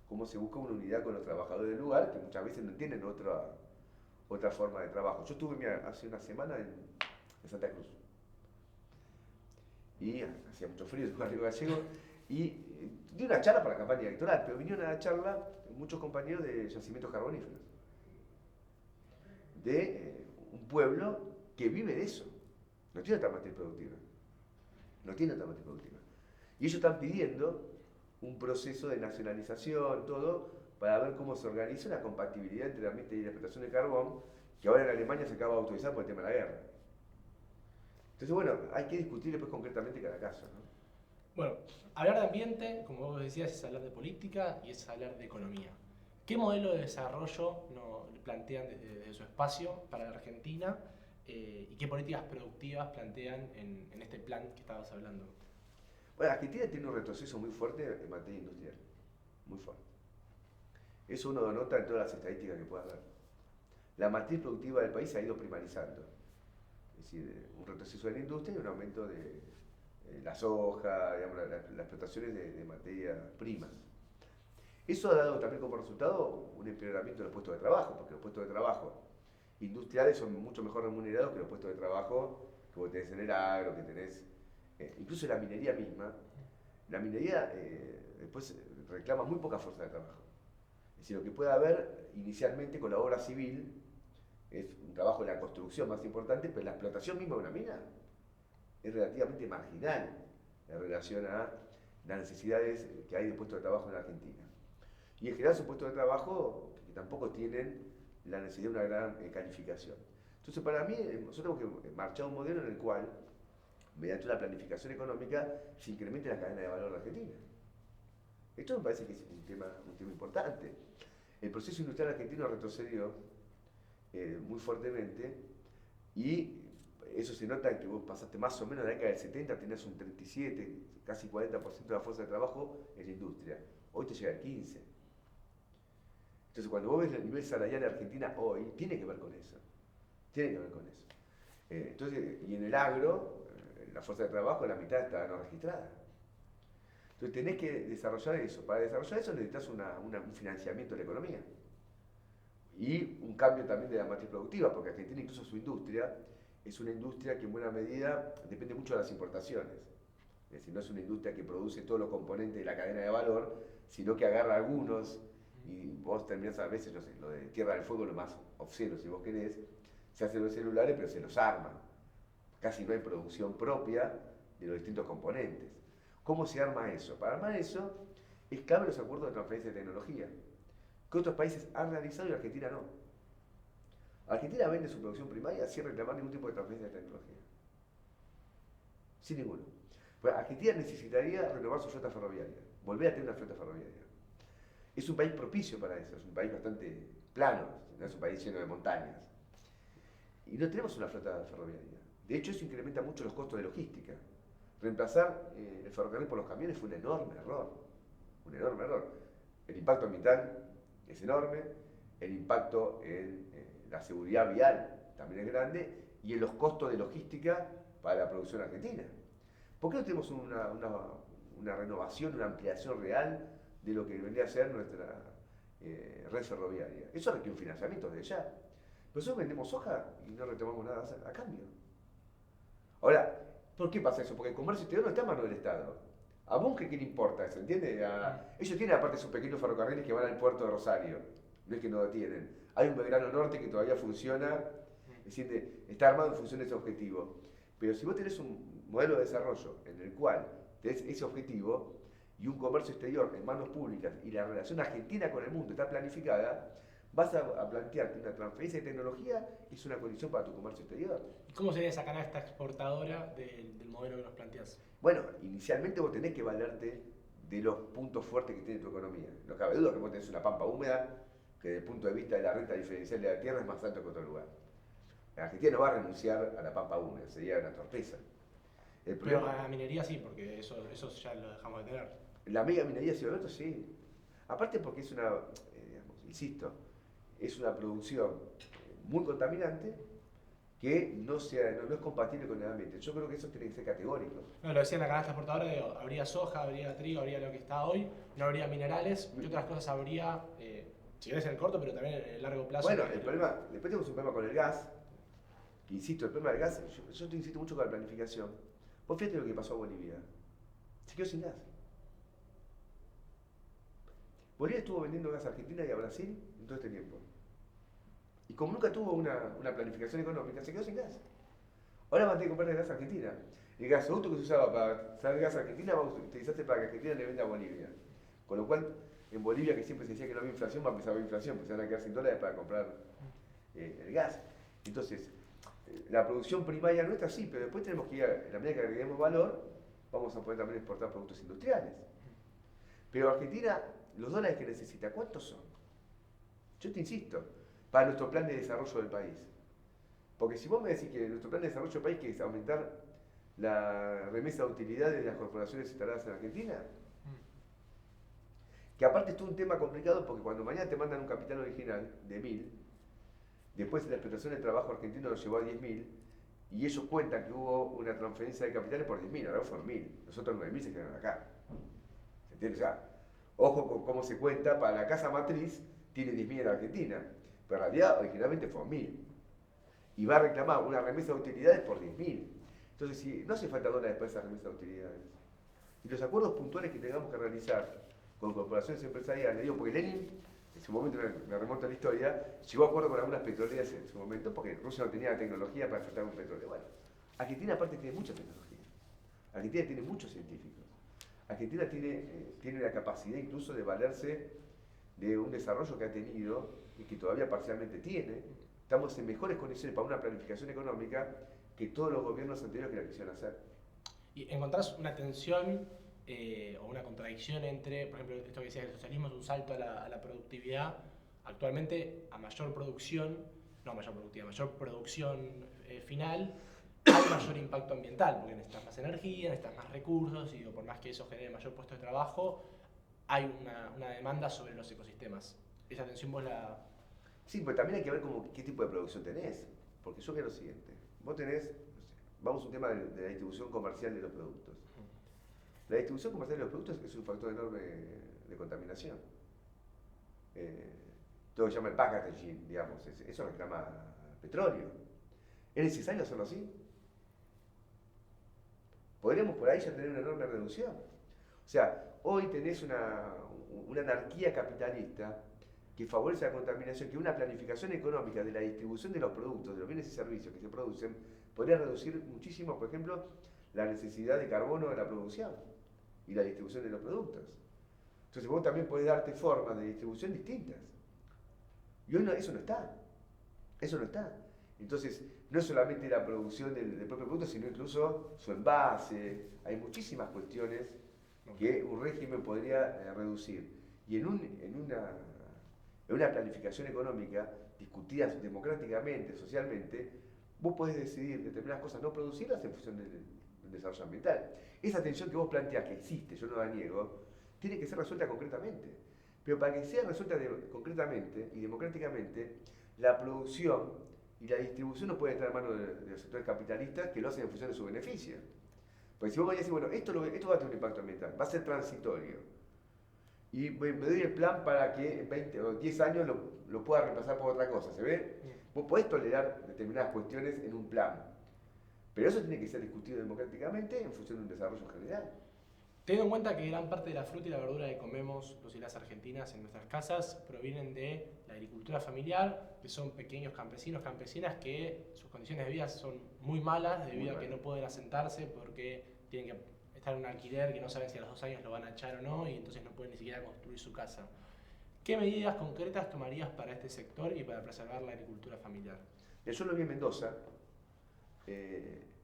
Speaker 2: Cómo se busca una unidad con los trabajadores del lugar, que muchas veces no entienden otra forma de trabajo. Yo estuve hace una semana en Santa Cruz y hacía mucho frío, en Río Gallego, y di una charla para la campaña electoral, pero vinieron a la charla muchos compañeros de yacimientos carboníferos, de un pueblo que vive de eso, no tiene otra matriz productiva, no tiene otra matriz productiva. Y ellos están pidiendo un proceso de nacionalización, todo, para ver cómo se organiza una compatibilidad entre el ambiente y la explotación de carbón, que ahora en Alemania se acaba de autorizar por el tema de la guerra. Entonces, bueno, hay que discutir después concretamente cada caso, ¿no?
Speaker 1: Bueno, hablar de ambiente, como vos decías, es hablar de política y es hablar de economía. ¿Qué modelo de desarrollo plantean desde su espacio para la Argentina y qué políticas productivas plantean en este plan que estabas hablando?
Speaker 2: Bueno, Argentina tiene un retroceso muy fuerte en materia industrial, muy fuerte. Eso uno lo nota en todas las estadísticas que pueda haber. La matriz productiva del país se ha ido primarizando. Es decir, un retroceso de la industria y un aumento de la soja, digamos, las explotaciones de materias primas. Eso ha dado también como resultado un empeoramiento de los puestos de trabajo, porque los puestos de trabajo industriales son mucho mejor remunerados que los puestos de trabajo que vos tenés en el agro, que tenés incluso la minería misma. La minería después reclama muy poca fuerza de trabajo. Es decir, lo que puede haber inicialmente con la obra civil es un trabajo de la construcción más importante, pero la explotación misma de una mina es relativamente marginal en relación a las necesidades que hay de puestos de trabajo en la Argentina. Y en general son puestos de trabajo que tampoco tienen la necesidad de una gran calificación. Entonces, para mí, nosotros tenemos que marchar un modelo en el cual, mediante una planificación económica, se incremente la cadena de valor de Argentina. Esto me parece que es un tema importante. El proceso industrial argentino retrocedió muy fuertemente y eso se nota en que vos pasaste más o menos en la década del 70, tenías un 37, casi 40% de la fuerza de trabajo en la industria. Hoy te llega al 15%. Entonces, cuando vos ves el nivel salarial de Argentina hoy, tiene que ver con eso. Tiene que ver con eso. Entonces, y en el agro, la fuerza de trabajo, la mitad está no registrada. Entonces tenés que desarrollar eso. Para desarrollar eso necesitas un financiamiento de la economía. Y un cambio también de la matriz productiva, porque Argentina, incluso su industria, es una industria que en buena medida depende mucho de las importaciones. Es decir, no es una industria que produce todos los componentes de la cadena de valor, sino que agarra algunos y vos terminás a veces, no sé, lo de Tierra del Fuego, lo más obsceno si vos querés, se hacen los celulares pero se los arman. Casi no hay producción propia de los distintos componentes. ¿Cómo se arma eso? Para armar eso es clave los acuerdos de transferencia de tecnología, que otros países han realizado y Argentina no. Argentina vende su producción primaria sin reclamar ningún tipo de transferencia de tecnología. Sin ninguno. Pues Argentina necesitaría renovar su flota ferroviaria, volver a tener una flota ferroviaria. Es un país propicio para eso, es un país bastante plano, no es un país lleno de montañas. Y no tenemos una flota ferroviaria. De hecho, eso incrementa mucho los costos de logística. Reemplazar el ferrocarril por los camiones fue un enorme error. Un enorme error. El impacto ambiental es enorme, el impacto en la seguridad vial también es grande y en los costos de logística para la producción argentina. ¿Por qué no tenemos una renovación, una ampliación real de lo que vendría a ser nuestra red ferroviaria? Eso requiere un financiamiento desde ya. Nosotros vendemos soja y no retomamos nada a cambio. Ahora, ¿por qué pasa eso? Porque el comercio exterior no está en manos del Estado. ¿A Bunge qué le importa? ¿Se entiende? Ellos tienen aparte sus pequeños ferrocarriles que van al puerto de Rosario. No es que no lo tienen. Hay un Belgrano Norte que todavía funciona, es decir, está armado en función de ese objetivo. Pero si vos tenés un modelo de desarrollo en el cual tenés ese objetivo y un comercio exterior en manos públicas y la relación argentina con el mundo está planificada, vas a plantear que una transferencia de tecnología es una condición para tu comercio exterior.
Speaker 1: ¿Y cómo sería esa canasta exportadora del modelo que nos planteás?
Speaker 2: Bueno, inicialmente vos tenés que valerte de los puntos fuertes que tiene tu economía. No cabe duda que vos tenés una pampa húmeda que desde el punto de vista de la renta diferencial de la tierra es más alto que otro lugar. La Argentina no va a renunciar a la pampa húmeda, sería una torpeza.
Speaker 1: Pero a la minería sí, porque eso ya lo dejamos de tener.
Speaker 2: La mega minería de Ciudad sí. Aparte porque es una, insisto, es una producción muy contaminante que no es compatible con el ambiente. Yo creo que eso tiene que ser categórico.
Speaker 1: No, lo decía en la canasta exportadora, digo, habría soja, habría trigo, habría lo que está hoy, no habría minerales, y otras cosas habría, si querés en el corto, pero también en el largo plazo.
Speaker 2: Bueno, el problema, después tenemos un problema con el gas, que insisto, el problema del gas, yo te insisto mucho con la planificación. Vos fíjate lo que pasó a Bolivia. Se quedó sin gas. Bolivia estuvo vendiendo gas a Argentina y a Brasil en todo este tiempo. Y como nunca tuvo una planificación económica, se quedó sin gas. Ahora va a tener que comprar el gas a Argentina. El gasoducto que se usaba para traer gas a Argentina va a utilizarse para que Argentina le venda a Bolivia. Con lo cual, en Bolivia, que siempre se decía que no había inflación, va a empezar a haber inflación, pues se van a quedar sin dólares para comprar el gas. Entonces, la producción primaria nuestra sí, pero después tenemos que ir, en la medida que agreguemos valor, vamos a poder también exportar productos industriales. Pero Argentina, los dólares que necesita, ¿cuántos son? Yo te insisto, para nuestro plan de desarrollo del país. Porque si vos me decís que nuestro plan de desarrollo del país que es aumentar la remesa de utilidades de las corporaciones instaladas en Argentina, que aparte es todo un tema complicado porque cuando mañana te mandan un capital original de 1000, después la explotación del trabajo argentino lo llevó a 10.000 y ellos cuentan que hubo una transferencia de capitales por 10.000, ahora fueron 1000, los otros 9.000 se quedaron acá. ¿Se entiende? O sea, ojo con cómo se cuenta, para la casa matriz tiene 10.000 en Argentina, pero en realidad originalmente fueron 1000. Y va a reclamar una remesa de utilidades por 10.000. Entonces, si no hace falta dólares para esa remesa de utilidades. Y los acuerdos puntuales que tengamos que realizar con corporaciones empresariales, digo, porque Lenin, en su momento, me remonto a la historia, llegó a acuerdo con algunas petroleras en su momento, porque Rusia no tenía la tecnología para explotar un petróleo. Bueno, Argentina aparte tiene mucha tecnología. Argentina tiene muchos científicos. Argentina tiene la capacidad incluso de valerse de un desarrollo que ha tenido y que todavía parcialmente tiene. Estamos en mejores condiciones para una planificación económica que todos los gobiernos anteriores que la quisieron hacer.
Speaker 1: ¿Y encontrás una tensión o una contradicción entre, por ejemplo, esto que decías, el socialismo es un salto a la productividad? Actualmente, a mayor producción, mayor producción final, hay mayor impacto ambiental, porque necesitas más energía, necesitas más recursos, y por más que eso genere mayor puesto de trabajo, hay una demanda sobre los ecosistemas. Esa tensión vos la...
Speaker 2: Sí, pero también hay que ver qué tipo de producción tenés. Porque yo veo lo siguiente. Vos tenés, no sé, vamos a un tema de la distribución comercial de los productos. La distribución comercial de los productos es un factor enorme de contaminación. Todo lo que llama el packaging, digamos, eso reclama petróleo. ¿Es necesario hacerlo así? Podríamos por ahí ya tener una enorme reducción. O sea, hoy tenés una anarquía capitalista que favorece la contaminación, que una planificación económica de la distribución de los productos, de los bienes y servicios que se producen, podría reducir muchísimo, por ejemplo, la necesidad de carbono de la producción y la distribución de los productos. Entonces vos también podés darte formas de distribución distintas. Y hoy eso no está. Eso no está. Entonces, no es solamente la producción del propio producto, sino incluso su envase. Hay muchísimas cuestiones que un régimen podría reducir. Y en una planificación económica, discutida democráticamente, socialmente, vos podés decidir determinadas cosas, no producirlas en función del desarrollo ambiental. Esa tensión que vos planteás, que existe, yo no la niego, tiene que ser resuelta concretamente. Pero para que sea resuelta concretamente y democráticamente, la producción y la distribución no pueden estar en manos de los sectores capitalistas que lo hacen en función de su beneficio. Porque si vos me decís, bueno, esto va a tener un impacto ambiental, va a ser transitorio, y me doy el plan para que en 20 o 10 años lo pueda reemplazar por otra cosa, ¿se ve? Vos podés tolerar determinadas cuestiones en un plan, pero eso tiene que ser discutido democráticamente en función de un desarrollo general.
Speaker 1: Teniendo en cuenta que gran parte de la fruta y la verdura que comemos los y las argentinas en nuestras casas provienen de la agricultura familiar, que son pequeños campesinos, campesinas que sus condiciones de vida son muy malas debido a que no pueden asentarse porque tienen que estar en un alquiler que no saben si a los 2 años lo van a echar o no y entonces no pueden ni siquiera construir su casa. ¿Qué medidas concretas tomarías para este sector y para preservar la agricultura familiar?
Speaker 2: Yo lo vi en Mendoza,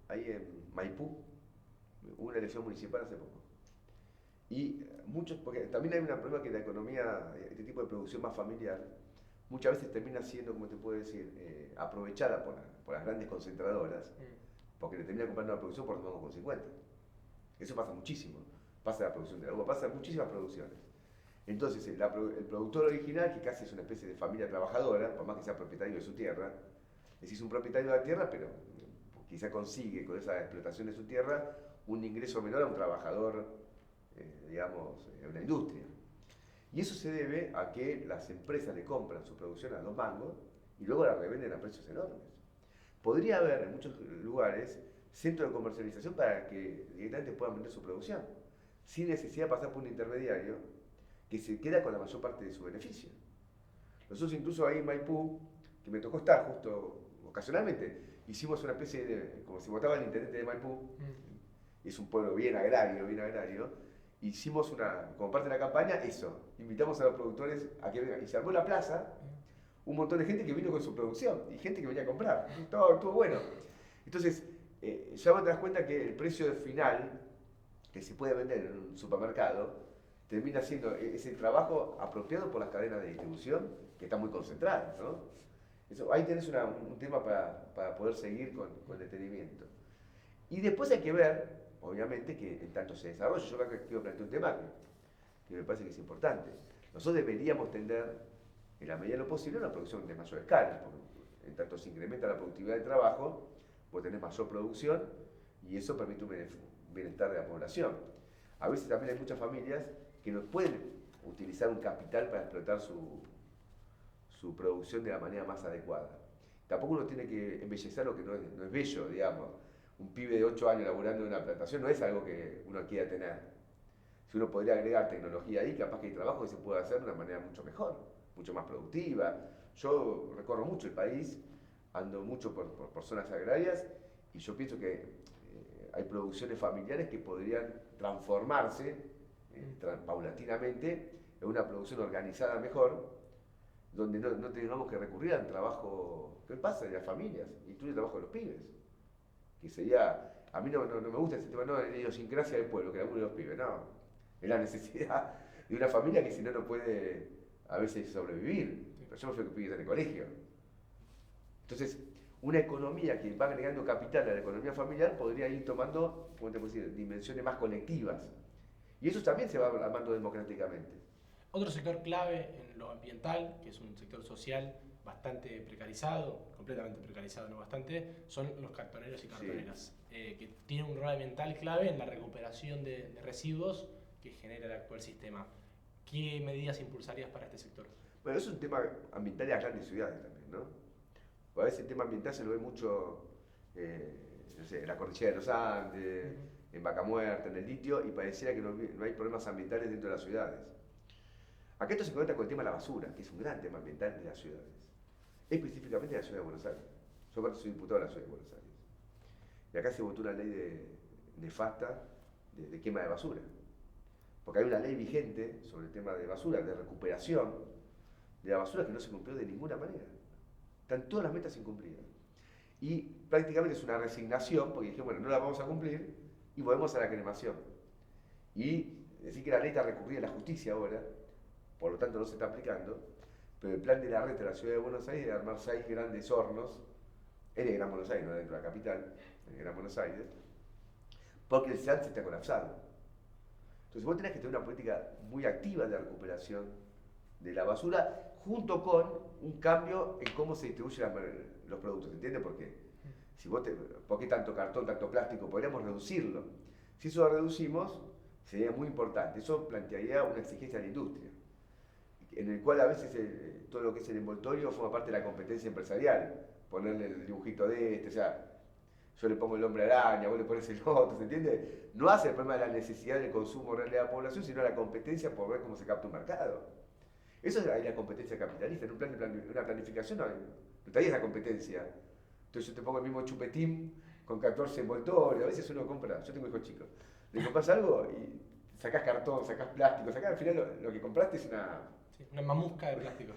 Speaker 2: ahí en Maipú, hubo una elección municipal hace poco. Y muchos, porque también hay un problema que la economía, este tipo de producción más familiar, muchas veces termina siendo, como te puedo decir, aprovechada por las grandes concentradoras, porque le terminan comprando la producción por 2,50. Eso pasa muchísimo. Pasa la producción de la uva, pasa en muchísimas producciones. Entonces, el productor original, que casi es una especie de familia trabajadora, por más que sea propietario de su tierra, es un propietario de la tierra, pero quizá consigue con esa explotación de su tierra un ingreso menor a un trabajador, digamos, en una industria. Y eso se debe a que las empresas le compran su producción a 2 mangos y luego la revenden a precios enormes. Podría haber en muchos lugares centros de comercialización para que directamente puedan vender su producción, sin necesidad de pasar por un intermediario que se queda con la mayor parte de su beneficio. Nosotros incluso ahí en Maipú, que me tocó estar justo ocasionalmente, hicimos una especie de, como si votaba el intendente de Maipú, es un pueblo bien agrario, hicimos como parte de la campaña eso, invitamos a los productores a que vengan, y se armó la plaza, un montón de gente que vino con su producción, y gente que venía a comprar, todo bueno. Entonces, ya vos te das cuenta que el precio final que se puede vender en un supermercado termina siendo ese trabajo apropiado por las cadenas de distribución que están muy concentradas, ¿no? Ahí tenés un tema para poder seguir con detenimiento. Y después hay que ver, obviamente, que en tanto se desarrolla, yo quiero plantear un tema que me parece que es importante. Nosotros deberíamos tender, en la medida de lo posible, una producción de mayor escala, porque en tanto se incrementa la productividad del trabajo, vos tenés mayor producción y eso permite un bienestar de la población. A veces también hay muchas familias que no pueden utilizar un capital para explotar su producción de la manera más adecuada. Tampoco uno tiene que embellecer lo que no es bello, digamos. Un pibe de 8 años laburando en una plantación no es algo que uno quiera tener. Si uno podría agregar tecnología ahí, capaz que hay trabajo que se puede hacer de una manera mucho mejor, mucho más productiva. Yo recorro mucho el país, ando mucho por zonas agrarias y yo pienso que hay producciones familiares que podrían transformarse paulatinamente en una producción organizada mejor, donde no tengamos que recurrir al trabajo que pasa de las familias, incluye el trabajo de los pibes. Que sería, a mí no me gusta ese tema, no la idiosincrasia del pueblo, que la de los pibes, no. Es la necesidad de una familia que si no puede a veces sobrevivir. Pero yo me fui pibes en el colegio. Entonces, una economía que va agregando capital a la economía familiar podría ir tomando, ¿cómo te puedo decir?, dimensiones más colectivas. Y eso también se va armando democráticamente.
Speaker 1: Otro sector clave en lo ambiental, que es un sector social bastante precarizado, completamente precarizado, no bastante, son los cartoneros y cartoneras, que tienen un rol ambiental clave en la recuperación de residuos que genera el actual sistema. ¿Qué medidas impulsarías para este sector?
Speaker 2: Bueno, es un tema ambiental de las grandes ciudades también, ¿no? Porque a veces el tema ambiental se lo ve mucho, no sé, en la cordillera de los Andes, en Vaca Muerta, en el litio, y pareciera que no hay problemas ambientales dentro de las ciudades. Acá esto se conecta con el tema de la basura, que es un gran tema ambiental de las ciudades. Específicamente de la ciudad de Buenos Aires. Yo aparte soy diputado de la ciudad de Buenos Aires. Y acá se votó una ley nefasta de quema de basura. Porque hay una ley vigente sobre el tema de basura, de recuperación de la basura que no se cumplió de ninguna manera. Están todas las metas incumplidas. Y prácticamente es una resignación, porque dije, bueno, no la vamos a cumplir y volvemos a la cremación. Y decir que la ley está recurrida a la justicia ahora, por lo tanto no se está aplicando, pero el plan de la red de la ciudad de Buenos Aires es de armar 6 grandes hornos, en el Gran Buenos Aires, no dentro de la capital, en el Gran Buenos Aires, porque el SAT se está colapsando. Entonces vos tenés que tener una política muy activa de recuperación de la basura, junto con un cambio en cómo se distribuyen los productos, ¿entiendes? Porque si ¿por qué tanto cartón, tanto plástico? Podríamos reducirlo. Si eso lo reducimos, sería muy importante. Eso plantearía una exigencia a la industria, en el cual a veces todo lo que es el envoltorio forma parte de la competencia empresarial. Ponerle el dibujito de o sea, yo le pongo el hombre araña, vos le pones el otro, ¿se entiende? No hace el problema de la necesidad del consumo real de la población, sino la competencia por ver cómo se capta un mercado. Eso es la competencia capitalista. En una planificación no hay esa competencia. Entonces yo te pongo el mismo chupetín con 14 envoltorios. A veces uno compra, yo tengo hijos chicos, le compras algo y sacás cartón, sacás plástico, sacás al final lo que compraste es
Speaker 1: una mamusca de plástico.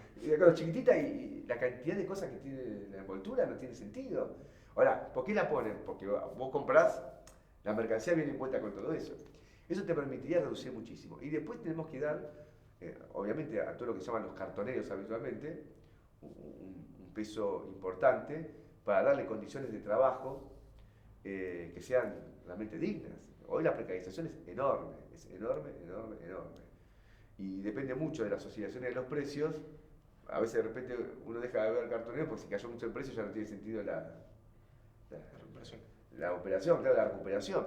Speaker 2: Chiquitita y la cantidad de cosas que tiene la envoltura no tiene sentido. Ahora, ¿por qué la ponen? Porque vos comprás, la mercancía viene envuelta con todo eso. Eso te permitiría reducir muchísimo. Y después tenemos que dar, obviamente, a todo lo que se llaman los cartoneros habitualmente, un peso importante para darle condiciones de trabajo que sean realmente dignas. Hoy la precarización es enorme, enorme. Y depende mucho de las oscilaciones de los precios. A veces de repente uno deja de ver cartonero porque si cayó mucho el precio ya no tiene sentido la operación, claro, la recuperación.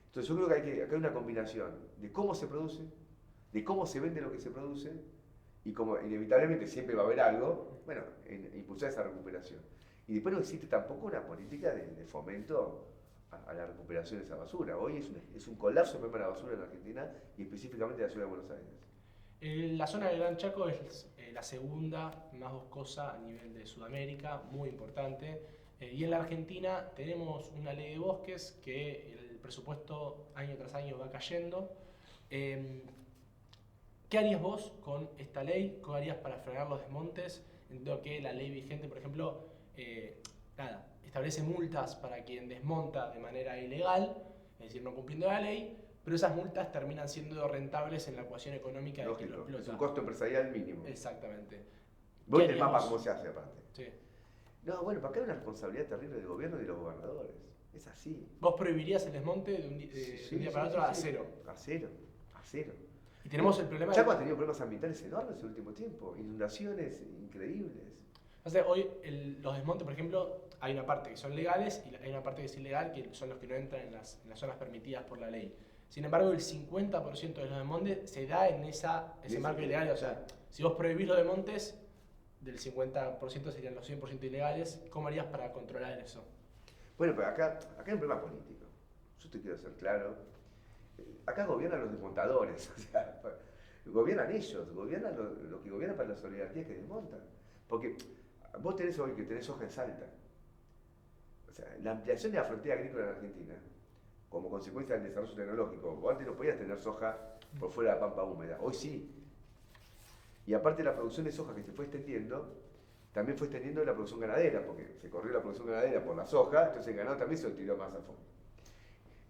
Speaker 2: Entonces yo creo que acá hay una combinación de cómo se produce, de cómo se vende lo que se produce y como inevitablemente siempre va a haber algo, bueno, en impulsar esa recuperación. Y después no existe tampoco una política de fomento a la recuperación de esa basura. Hoy es un colapso el problema de la basura en Argentina y específicamente en la ciudad de Buenos Aires.
Speaker 1: La zona del Gran Chaco es la segunda más boscosa a nivel de Sudamérica, muy importante. Y en la Argentina tenemos una ley de bosques que el presupuesto año tras año va cayendo. ¿Qué harías vos con esta ley? ¿Qué harías para frenar los desmontes? Entiendo que la ley vigente, por ejemplo, establece multas para quien desmonta de manera ilegal, es decir, no cumpliendo la ley, pero esas multas terminan siendo rentables en la ecuación económica de quien lo explota.
Speaker 2: Es un costo empresarial mínimo.
Speaker 1: Exactamente.
Speaker 2: Vos tenés el mapa cómo se hace aparte.
Speaker 1: Sí.
Speaker 2: No, bueno, para acá hay una responsabilidad terrible del gobierno y de los gobernadores. Es así.
Speaker 1: ¿Vos prohibirías el desmonte de un día para otro a cero?
Speaker 2: A cero.
Speaker 1: Y tenemos el problema...
Speaker 2: Chaco ha tenido problemas ambientales enormes en el último tiempo, inundaciones increíbles.
Speaker 1: O sea, hoy los desmontes, por ejemplo, hay una parte que son legales y hay una parte que es ilegal, que son los que no entran en las zonas permitidas por la ley. Sin embargo, el 50% de los desmontes se da en ese marco ilegal. O sea, si vos prohibís los desmontes, del 50% serían los 100% ilegales. ¿Cómo harías para controlar eso?
Speaker 2: Bueno, pero acá hay un problema político. Yo te quiero ser claro. Acá gobiernan los desmontadores. O sea, gobiernan ellos. Gobiernan lo que gobiernan para las oligarquías que desmontan. Porque vos tenés hoy que tenés soja en Salta. O sea, la ampliación de la frontera agrícola en Argentina, como consecuencia del desarrollo tecnológico, vos antes no podías tener soja por fuera de la pampa húmeda. Hoy sí. Y aparte la producción de soja que se fue extendiendo, también fue extendiendo la producción ganadera, porque se corrió la producción ganadera por la soja, entonces el ganado también se lo tiró más a fondo.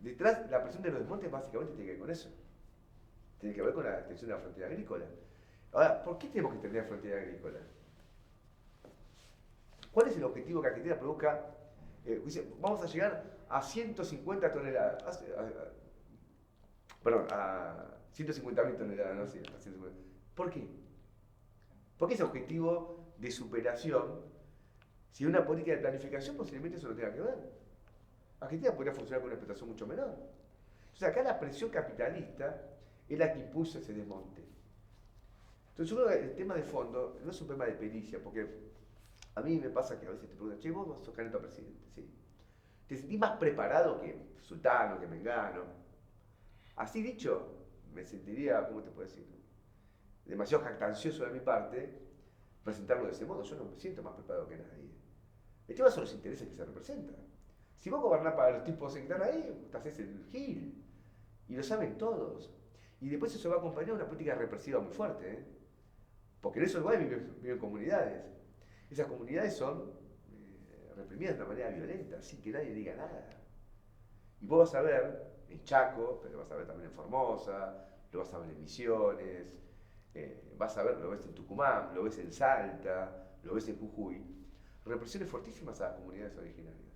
Speaker 2: Detrás, la presión de los desmontes básicamente tiene que ver con eso. Tiene que ver con la extensión de la frontera agrícola. Ahora, ¿por qué tenemos que extender la frontera agrícola? ¿Cuál es el objetivo que Argentina produzca? Vamos a llegar a 150 toneladas. Perdón, a 150.000 toneladas, no sé, a 150. ¿Por qué? Porque ese objetivo de superación, si una política de planificación, posiblemente eso no tenga que ver. Argentina podría funcionar con una explotación mucho menor. Entonces acá la presión capitalista es la que impulsa ese desmonte. Entonces yo creo que el tema de fondo no es un tema de pericia, porque a mí me pasa que a veces te preguntan, che, vos sos candidato a presidente, ¿sí? ¿Te sentís más preparado que Sultano, que Mengano? Así dicho, me sentiría, ¿cómo te puedo decir? Demasiado jactancioso de mi parte presentarlo de ese modo. Yo no me siento más preparado que nadie. El tema son los intereses que se representan. Si vos gobernás para los tipos que están ahí, te haces el gil. Y lo saben todos. Y después eso va acompañado de una política represiva muy fuerte. Porque en esos lugares viven comunidades. Esas comunidades son reprimidas de una manera violenta, sin que nadie diga nada. Y vos vas a ver en Chaco, pero vas a ver también en Formosa, lo vas a ver en Misiones, vas a ver, lo ves en Tucumán, lo ves en Salta, lo ves en Jujuy. Represiones fortísimas a las comunidades originarias.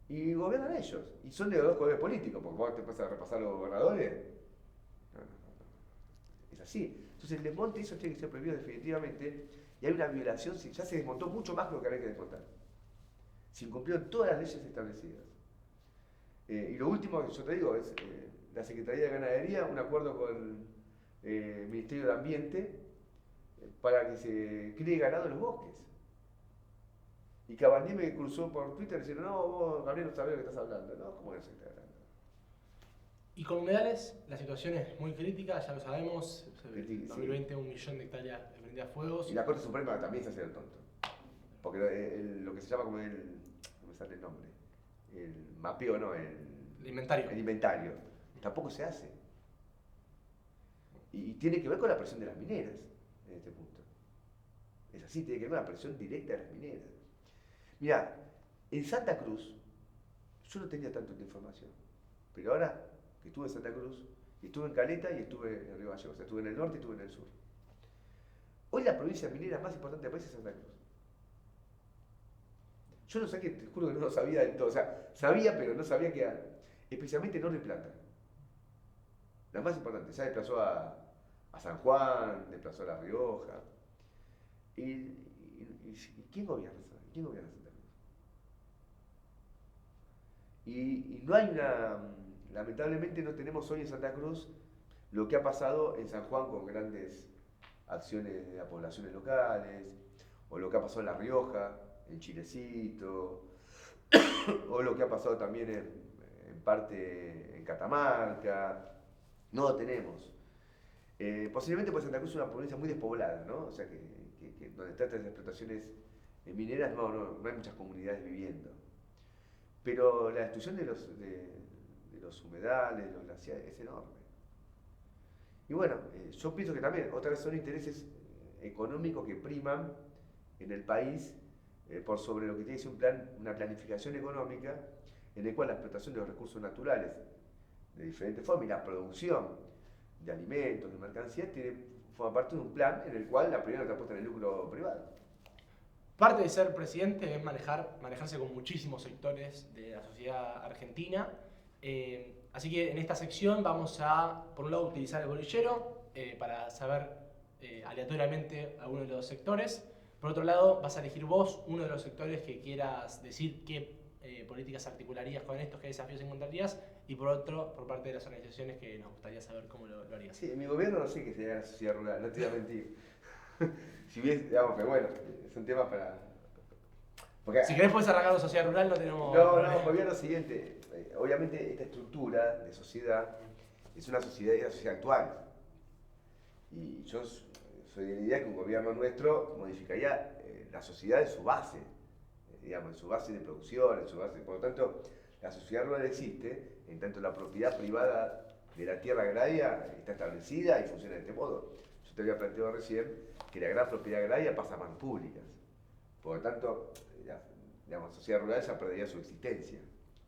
Speaker 2: Y gobiernan ellos. Y son de los dos colores políticos, porque vos te vas a repasar los gobernadores. No. Es así. Entonces el desmonte, eso tiene que ser prohibido definitivamente. Y hay una violación, ya se desmontó mucho más que lo que había que desmontar. Se incumplieron todas las leyes establecidas. Y lo último que yo te digo es la Secretaría de Ganadería, un acuerdo con el Ministerio de Ambiente para que se críe ganado en los bosques. Y Cabandier me cruzó por Twitter diciendo, no, vos, Gabriel, no sabés lo que estás hablando. No, ¿cómo es que estás hablando?
Speaker 1: Y con humedales, la situación es muy crítica, ya lo sabemos. En 2020,
Speaker 2: sí.
Speaker 1: 1 millón de hectáreas prendidas a fuegos.
Speaker 2: Y la Corte Suprema también se hace el tonto. Porque lo que se llama como no me sale el nombre, el mapeo, no,
Speaker 1: el inventario.
Speaker 2: El inventario, tampoco se hace. Y tiene que ver con la presión de las mineras, en este punto. Es así, tiene que ver con la presión directa de las mineras. Mirá, en Santa Cruz, yo no tenía tanta información, pero ahora que estuve en Santa Cruz, estuve en Caleta y estuve en Río Gallegos, o sea, estuve en el norte y estuve en el sur. Hoy la provincia minera más importante del país es Santa Cruz. Yo no sé qué, te juro que no lo sabía del todo, o sea, sabía, pero no sabía que era, especialmente Norte y Plata. La más importante, ya desplazó a San Juan, desplazó a La Rioja. ¿Y quién gobierna Santa Cruz? Y no hay lamentablemente no tenemos hoy en Santa Cruz lo que ha pasado en San Juan con grandes acciones de las poblaciones locales, o lo que ha pasado en La Rioja, en Chilecito, o lo que ha pasado también en parte en Catamarca. No lo tenemos. Posiblemente porque Santa Cruz es una provincia muy despoblada, ¿no? O sea que donde tratan las explotaciones mineras no hay muchas comunidades viviendo. Pero la destrucción de los humedales, de los glaciares, es enorme. Y bueno, yo pienso que también otra vez son intereses económicos que priman en el país por sobre lo que tiene que ser una planificación económica en el cual la explotación de los recursos naturales de diferentes formas y la producción de alimentos, de mercancías, forma parte de un plan en el cual la prioridad no está puesta en el lucro privado.
Speaker 1: Parte de ser presidente es manejarse con muchísimos sectores de la sociedad argentina. Así que en esta sección vamos a, por un lado, utilizar el bolillero para saber aleatoriamente algunos de los sectores. Por otro lado, vas a elegir vos uno de los sectores que quieras decir qué políticas articularías con estos, qué desafíos encontrarías. Y por otro, por parte de las organizaciones que nos gustaría saber cómo lo harías.
Speaker 2: Sí, en mi gobierno no sé qué sería la sociedad rural, no te voy a mentir. Si bien, digamos, pero bueno, es un tema para...
Speaker 1: Porque, si querés puedes arrancar la sociedad rural, no tenemos...
Speaker 2: No, gobierno lo siguiente. Obviamente esta estructura de sociedad es una sociedad actual. Y yo soy de la idea que un gobierno nuestro modificaría la sociedad en su base, digamos, en su base de producción, en su base... Por lo tanto, la sociedad rural existe, en tanto la propiedad privada de la tierra agraria está establecida y funciona de este modo. Yo te había planteado recién que la gran propiedad agraria pasa a manos públicas. Por lo tanto, la sociedad rural ya perdería su existencia.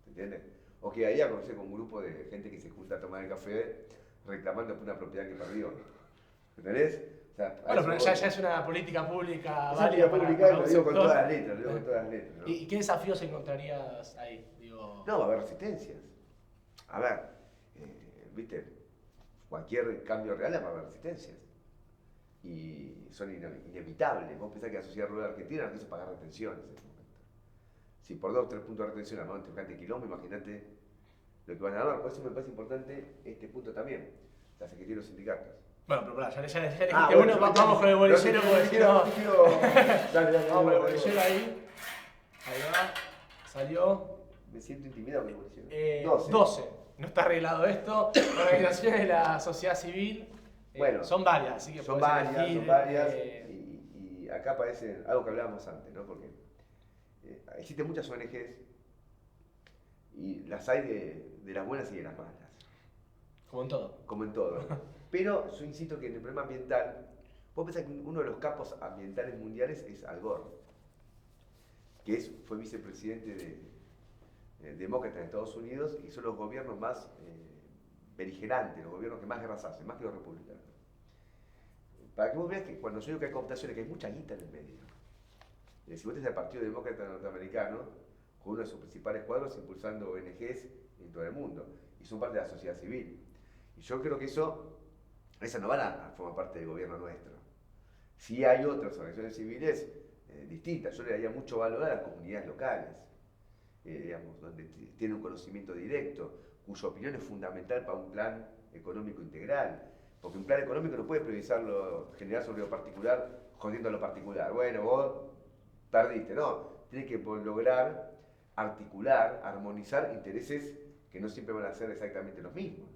Speaker 2: ¿Entiendes? O quedaría con un grupo de gente que se junta a tomar el café reclamando por una propiedad que perdió. ¿Entendés? O sea,
Speaker 1: bueno, pero ya es una política pública
Speaker 2: válida para lo digo con todas las letras, ¿no?
Speaker 1: ¿Y qué desafíos encontrarías ahí?
Speaker 2: No, va a haber resistencias. A ver, viste, cualquier cambio real va a haber resistencias. Y son inevitables. Vos pensás que la sociedad rural argentina no quiso pagar retenciones en ese momento. Si por 2 o 3 puntos de retención armaron semejante quilombo, imagínate lo que van a dar. Por eso me parece importante este punto también, la Secretaría de los Sindicatos.
Speaker 1: Bueno, pero pará, ya dijiste, bueno, vamos con el bolillero, porque si no...
Speaker 2: Dale,
Speaker 1: vamos con el bolillero ahí. Ahí va, salió.
Speaker 2: Me siento intimidado con el bolillero.
Speaker 1: 12. No está arreglado esto. Organizaciones de la sociedad civil.
Speaker 2: Bueno,
Speaker 1: son varias, así que
Speaker 2: son
Speaker 1: podés
Speaker 2: varias,
Speaker 1: elegir,
Speaker 2: son varias. Y acá aparece algo que hablábamos antes, ¿no? Porque existen muchas ONGs y las hay de las buenas y de las malas.
Speaker 1: Como en todo.
Speaker 2: Como en todo. Pero yo insisto que en el problema ambiental, vos pensás que uno de los capos ambientales mundiales es Al Gore, que fue vicepresidente de demócrata en Estados Unidos y son los gobiernos más beligerantes, los gobiernos que más guerras hacen, más que los republicanos. Para que vos veas que cuando yo digo que hay cooptaciones, que hay mucha guita en el medio. Si vos tenés el Partido Demócrata Norteamericano, con uno de sus principales cuadros impulsando ONGs en todo el mundo, y son parte de la sociedad civil. Y yo creo que esas no van a formar parte del gobierno nuestro. Sí hay otras organizaciones civiles distintas. Yo le daría mucho valor a las comunidades locales, digamos, donde tienen un conocimiento directo, cuya opinión es fundamental para un plan económico integral. Porque un plan económico no puede priorizarlo, generar sobre lo particular, jodiendo a lo particular. Bueno, vos perdiste, no. Tienes que lograr articular, armonizar intereses que no siempre van a ser exactamente los mismos.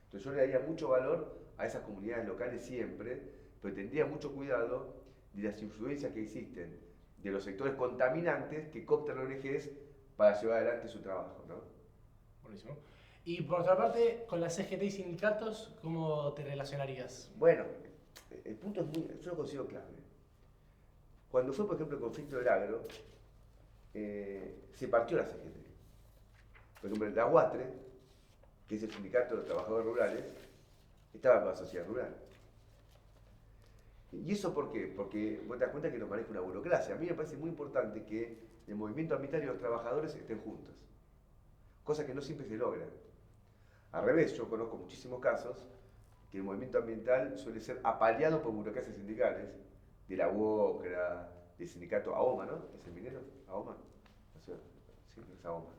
Speaker 2: Entonces yo le daría mucho valor a esas comunidades locales siempre, pero tendría mucho cuidado de las influencias que existen de los sectores contaminantes que cooptan ONGs para llevar adelante su trabajo, ¿no?
Speaker 1: Buenísimo. Y por otra parte, con la CGT y sindicatos, ¿cómo te relacionarías?
Speaker 2: Bueno, el punto es yo lo considero clave. Cuando fue, por ejemplo, el conflicto del agro, se partió la CGT. Por ejemplo, la UATRE, que es el sindicato de los trabajadores rurales, estaba con la sociedad rural. ¿Y eso por qué? Porque vos te das cuenta que lo maneja una burocracia. A mí me parece muy importante que el movimiento ambiental y los trabajadores estén juntos, cosa que no siempre se logra. Al revés, yo conozco muchísimos casos que el movimiento ambiental suele ser apaleado por burocracias sindicales, de la UOCRA, del sindicato AOMA, ¿no? ¿Es el minero? ¿AOMA? Sí, es AOMA.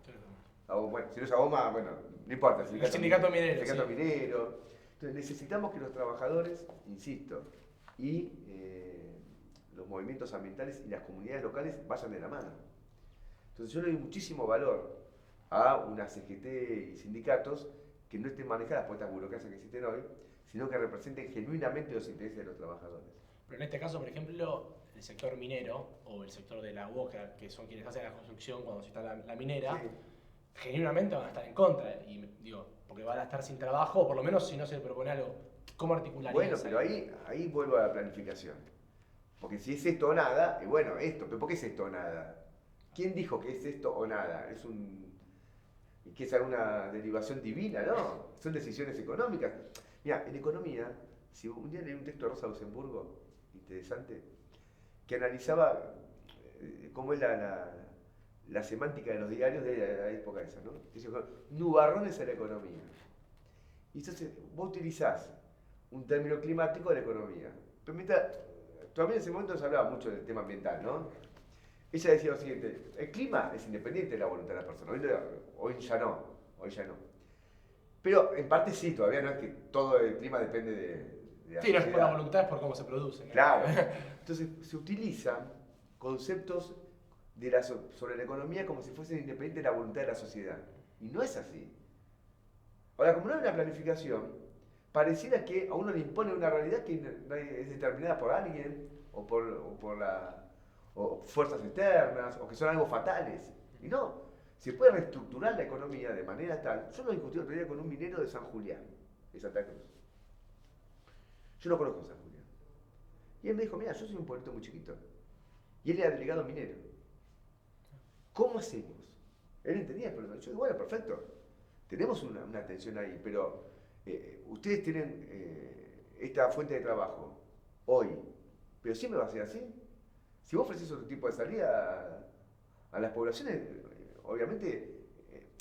Speaker 2: Bueno, si no es AOMA, bueno, no importa.
Speaker 1: El sindicato minero.
Speaker 2: El sindicato minero. Entonces necesitamos que los trabajadores, insisto, y los movimientos ambientales y las comunidades locales vayan de la mano. Entonces yo le doy muchísimo valor a una CGT y sindicatos que no estén manejadas por estas burocracias que existen hoy, sino que representen genuinamente los intereses de los trabajadores.
Speaker 1: Pero en este caso, por ejemplo, el sector minero o el sector de la UOCRA, que son quienes hacen la construcción cuando se está la minera, sí, genuinamente van a estar en contra. Y digo, porque van a estar sin trabajo, o por lo menos si no se le propone algo. ¿Cómo articularías?
Speaker 2: Bueno, pero ahí vuelvo a la planificación. Porque si es esto o nada, bueno, esto, pero ¿por qué es esto o nada? ¿Quién dijo que es esto o nada? Que es alguna derivación divina, ¿no? Son decisiones económicas. Mira, en economía, si un día leí un texto de Rosa Luxemburgo, interesante, que analizaba cómo es la semántica de los diarios de la época esa, ¿no? Dice, nubarrones en la economía. Y entonces vos utilizás un término climático de la economía. Pero todavía en ese momento se hablaba mucho del tema ambiental, ¿no? Ella decía lo siguiente: el clima es independiente de la voluntad de la persona. Hoy ya no. Pero en parte sí, todavía no es que todo el clima depende de la
Speaker 1: sí, no es por la voluntad, es por cómo se produce, ¿no?
Speaker 2: Claro. Entonces se utilizan conceptos sobre la economía como si fuesen independientes de la voluntad de la sociedad. Y no es así. Ahora, como no hay una planificación, pareciera que a uno le impone una realidad que es determinada por alguien o por fuerzas externas o que son algo fatales. Y no, se puede reestructurar la economía de manera tal. Yo lo discutí otro día con un minero de San Julián, de Santa Cruz. Yo no conozco San Julián. Y él me dijo, mira, yo soy un pueblito muy chiquito. Y él era delegado minero. ¿Cómo hacemos? Él entendía el problema. Yo digo, bueno, perfecto. Tenemos una tensión ahí, pero ustedes tienen esta fuente de trabajo hoy, pero siempre va a ser así. Si vos ofreces otro tipo de salida a las poblaciones, obviamente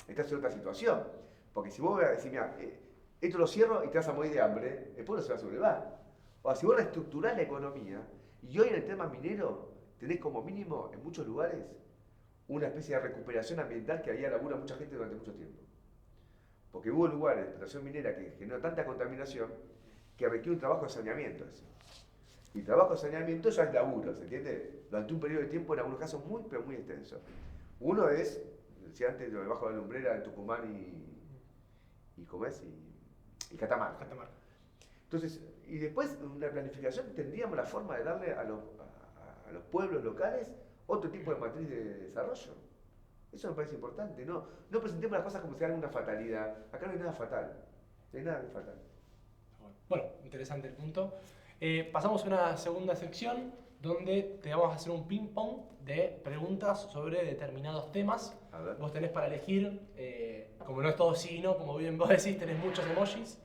Speaker 2: estás en otra situación. Porque si vos decís, mira, esto lo cierro y te vas a morir de hambre, el pueblo se va a sublevar. O sea, si vos reestructurás la economía, y hoy en el tema minero tenés como mínimo, en muchos lugares, una especie de recuperación ambiental que había labura mucha gente durante mucho tiempo. Porque hubo lugares de explotación minera que generó tanta contaminación que requiere un trabajo de saneamiento. Eso. Y trabajo de saneamiento ya es laburo, ¿se entiende? Durante un periodo de tiempo, en algunos casos muy, pero muy extenso. Uno es, decía antes, debajo de la lumbrera de Tucumán y ¿cómo es? Y Catamarca.
Speaker 1: Catamarca.
Speaker 2: Entonces, y después, en una planificación, tendríamos la forma de darle a los pueblos locales otro tipo de matriz de desarrollo. Eso me parece importante. No presentemos las cosas como si fueran una fatalidad. Acá no hay nada fatal. No hay nada que fatal.
Speaker 1: Bueno, interesante el punto. Pasamos a una segunda sección donde te vamos a hacer un ping-pong de preguntas sobre determinados temas.
Speaker 2: A ver.
Speaker 1: Vos tenés para elegir, como no es todo sí y no, como bien vos decís, tenés muchos emojis.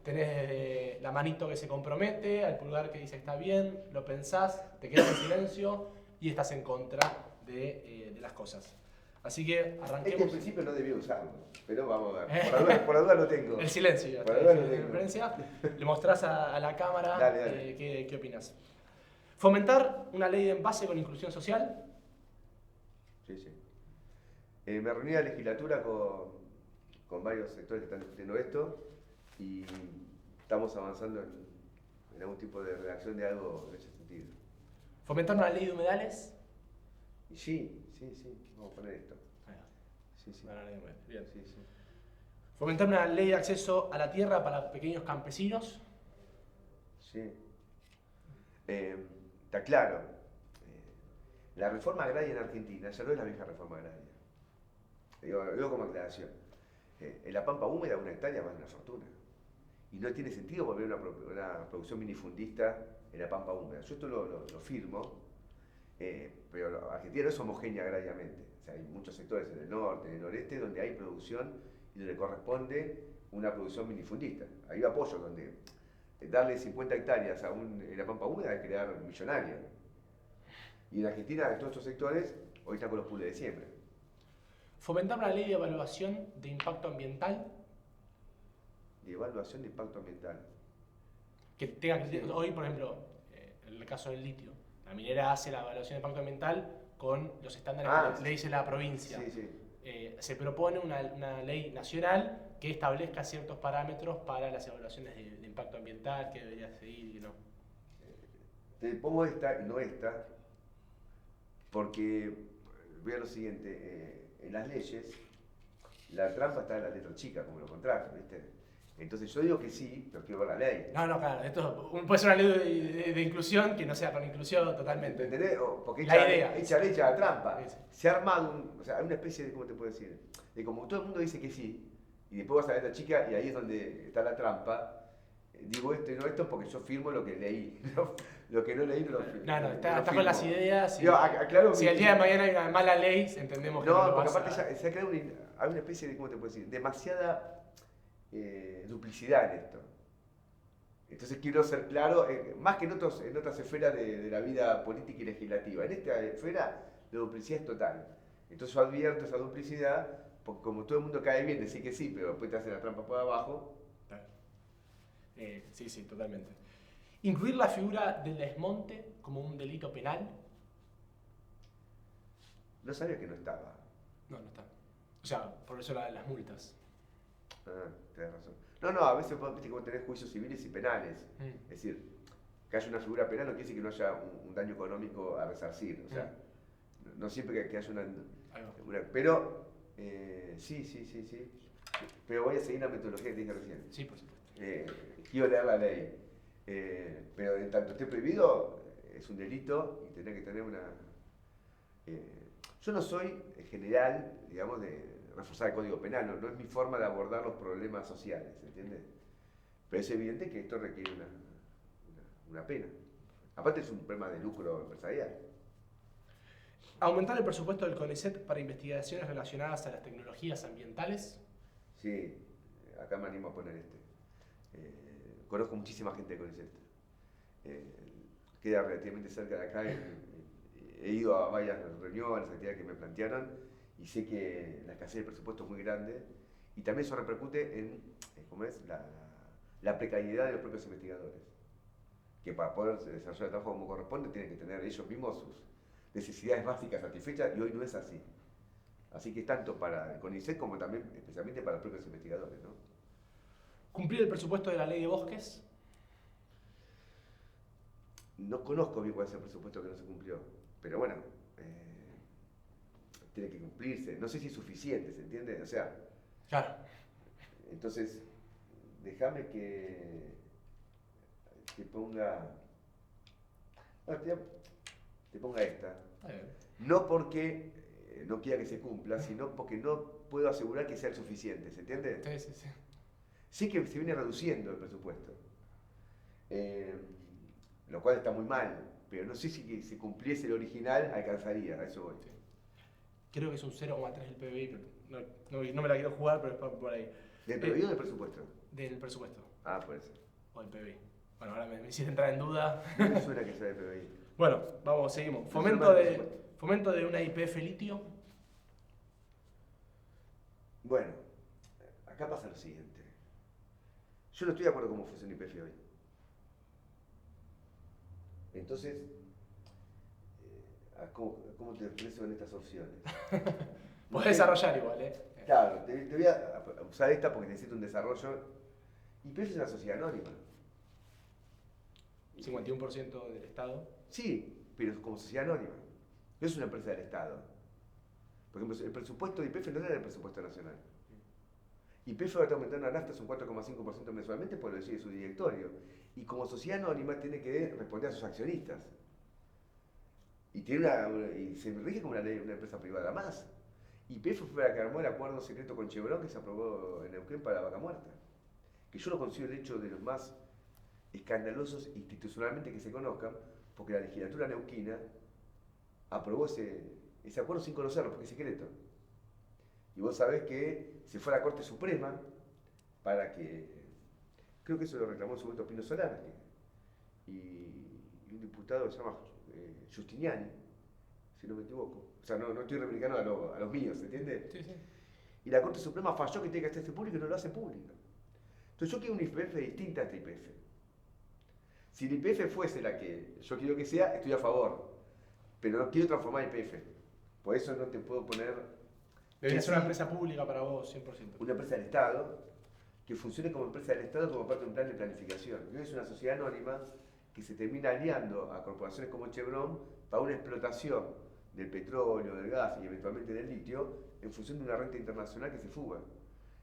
Speaker 1: Tenés desde la manito que se compromete, al pulgar que dice está bien, lo pensás, te quedas en silencio y estás en contra de las cosas. Así que arranquemos.
Speaker 2: En principio no debía usarlo, pero vamos a ver. Por la duda lo tengo.
Speaker 1: El silencio,
Speaker 2: por la duda lo
Speaker 1: de
Speaker 2: tengo.
Speaker 1: referencia. Le mostrás a la cámara
Speaker 2: Dale.
Speaker 1: qué opinas. Fomentar una ley de envase con inclusión social.
Speaker 2: Sí. Me reuní en la legislatura con varios sectores que están discutiendo esto y estamos avanzando en algún tipo de redacción de algo en ese sentido.
Speaker 1: Fomentar una ley de humedales.
Speaker 2: Y sí, vamos a poner esto. Sí.
Speaker 1: Una ley de humedales. Bien.
Speaker 2: Sí.
Speaker 1: Fomentar una ley de acceso a la tierra para pequeños campesinos.
Speaker 2: Sí. Está claro. La reforma agraria en Argentina ya no es la vieja reforma agraria. Digo como aclaración. En la pampa húmeda una hectárea vale una fortuna. Y no tiene sentido volver a una producción minifundista en la pampa húmeda. Yo esto lo firmo, pero Argentina no es homogénea agrariamente. O sea, hay muchos sectores en el norte, en el noreste, donde hay producción y donde corresponde una producción minifundista. Ahí va apoyo, donde darle 50 hectáreas en la pampa húmeda es crear millonarios. Y en Argentina, en todos estos sectores, hoy están con los pools de siembra.
Speaker 1: Fomentar una ley de evaluación de impacto ambiental.
Speaker 2: De evaluación de impacto ambiental.
Speaker 1: Que tenga criterios. Hoy, por ejemplo, en el caso del litio, la minera hace la evaluación de impacto ambiental con los estándares que le dice la provincia.
Speaker 2: Sí.
Speaker 1: Se propone una ley nacional que establezca ciertos parámetros para las evaluaciones de impacto ambiental, que debería seguir y no.
Speaker 2: Te pongo esta y no esta, porque vea lo siguiente, en las leyes la trampa está en la letra chica, como los contratos, ¿viste? Entonces yo digo que sí, pero quiero ver la ley.
Speaker 1: No, claro, esto puede ser una ley de inclusión que no sea con inclusión totalmente.
Speaker 2: ¿Entendés? Porque
Speaker 1: La idea.
Speaker 2: echa leche a la trampa.
Speaker 1: Sí.
Speaker 2: Se ha armado hay una especie de, ¿cómo te puedo decir? De como todo el mundo dice que sí, y después vas a la letra chica y ahí es donde está la trampa. Digo esto y no esto porque yo firmo lo que leí. Lo que no leí no lo firmo.
Speaker 1: No, está con las ideas. Si el día de mañana hay una mala ley, entendemos que
Speaker 2: no porque aparte se ha creado hay una especie de, ¿cómo te puedo decir? Demasiada duplicidad en esto. Entonces quiero ser claro, más que en otras esferas de la vida política y legislativa. En esta esfera la duplicidad es total. Entonces yo advierto esa duplicidad, porque como todo el mundo cae bien decir que sí, pero después te hace la trampa por abajo.
Speaker 1: Sí, totalmente. Incluir la figura del desmonte como un delito penal.
Speaker 2: No sabía que no estaba.
Speaker 1: No está. O sea, por eso las multas.
Speaker 2: Tenés razón. No, a veces viste como tenés juicios civiles y penales. Es decir, que haya una figura penal no quiere decir que no haya un daño económico a resarcir. O sea, no siempre que haya una. Pero, sí. Pero voy a seguir la metodología que dije recién.
Speaker 1: Sí, por supuesto.
Speaker 2: Quiero leer la ley. Pero en tanto esté prohibido, es un delito y tendrá que tener una. Yo no soy en general, digamos, de reforzar el Código Penal, no es mi forma de abordar los problemas sociales, ¿entiendes? Pero es evidente que esto requiere una pena. Aparte es un problema de lucro empresarial.
Speaker 1: Aumentar el presupuesto del CONICET para investigaciones relacionadas a las tecnologías ambientales.
Speaker 2: Sí, acá me animo a poner conozco muchísima gente de CONICET. Queda relativamente cerca de acá. He ido a varias reuniones, actividades que me plantearon y sé que la escasez de presupuesto es muy grande y también eso repercute en ¿cómo es? La precariedad de los propios investigadores. que para poder desarrollar el trabajo como corresponde tienen que tener ellos mismos sus necesidades básicas satisfechas y hoy no es así. Así que tanto para el CONICET como también especialmente para los propios investigadores, ¿no?
Speaker 1: ¿Cumplir el presupuesto de la ley de bosques?
Speaker 2: No conozco bien cuál es el presupuesto que no se cumplió, pero bueno, tiene que cumplirse. No sé si es suficiente, ¿se entiende? O sea,
Speaker 1: Claro.
Speaker 2: entonces, déjame que ponga. Bueno, te ponga esta. No porque no quiera que se cumpla, sino porque no puedo asegurar que sea el suficiente, ¿se entiende?
Speaker 1: Sí.
Speaker 2: Sí que se viene reduciendo el presupuesto, lo cual está muy mal, pero no sé si se cumpliese el original alcanzaría, a eso voy.
Speaker 1: Sí. Creo que es un 0,3 del PBI, pero no me la quiero jugar, pero es por ahí.
Speaker 2: ¿Del PBI o del presupuesto?
Speaker 1: Del presupuesto.
Speaker 2: Ah, puede ser.
Speaker 1: O del PBI. Bueno, ahora me hiciste entrar en duda.
Speaker 2: No me suena que sea del PBI.
Speaker 1: Bueno, vamos, seguimos. Fomento de una IPF litio.
Speaker 2: Bueno, acá pasa lo siguiente. Yo no estoy de acuerdo con cómo funciona IPF hoy. Entonces, ¿cómo te expreso en estas opciones?
Speaker 1: Podés desarrollar igual, ¿eh?
Speaker 2: Claro, te voy a usar esta porque necesito un desarrollo. IPF es una sociedad anónima.
Speaker 1: 51% del Estado.
Speaker 2: Sí, pero como sociedad anónima. No es una empresa del Estado. Por ejemplo, el presupuesto de IPF no era el presupuesto nacional. YPF va a estar aumentando la nafta un 4,5% mensualmente, por lo decide su directorio. Y como sociedad anónima tiene que responder a sus accionistas. Y se rige como una empresa privada más. YPF fue la que armó el acuerdo secreto con Chevron que se aprobó en Neuquén para Vaca Muerta. Que yo lo considero el hecho de los más escandalosos institucionalmente que se conozcan, porque la legislatura neuquina aprobó ese acuerdo sin conocerlo, porque es secreto. Y vos sabés que se fue a la Corte Suprema para que, creo que eso lo reclamó en su momento Pino Solana, y un diputado que se llama Giustiniani, si no me equivoco. O sea, no estoy replicando a los míos, ¿se entiende?
Speaker 1: Sí.
Speaker 2: Y la Corte Suprema falló que tiene que hacerse público y no lo hace público. Entonces yo quiero una IPF distinta a esta IPF. Si la IPF fuese la que yo quiero que sea, estoy a favor. Pero no quiero transformar IPF. Por eso no te puedo poner...
Speaker 1: Debería ser una empresa pública para vos, 100%.
Speaker 2: Una empresa del Estado, que funcione como empresa del Estado como parte de un plan de planificación. No es una sociedad anónima que se termina aliando a corporaciones como Chevron para una explotación del petróleo, del gas y eventualmente del litio en función de una renta internacional que se fuga.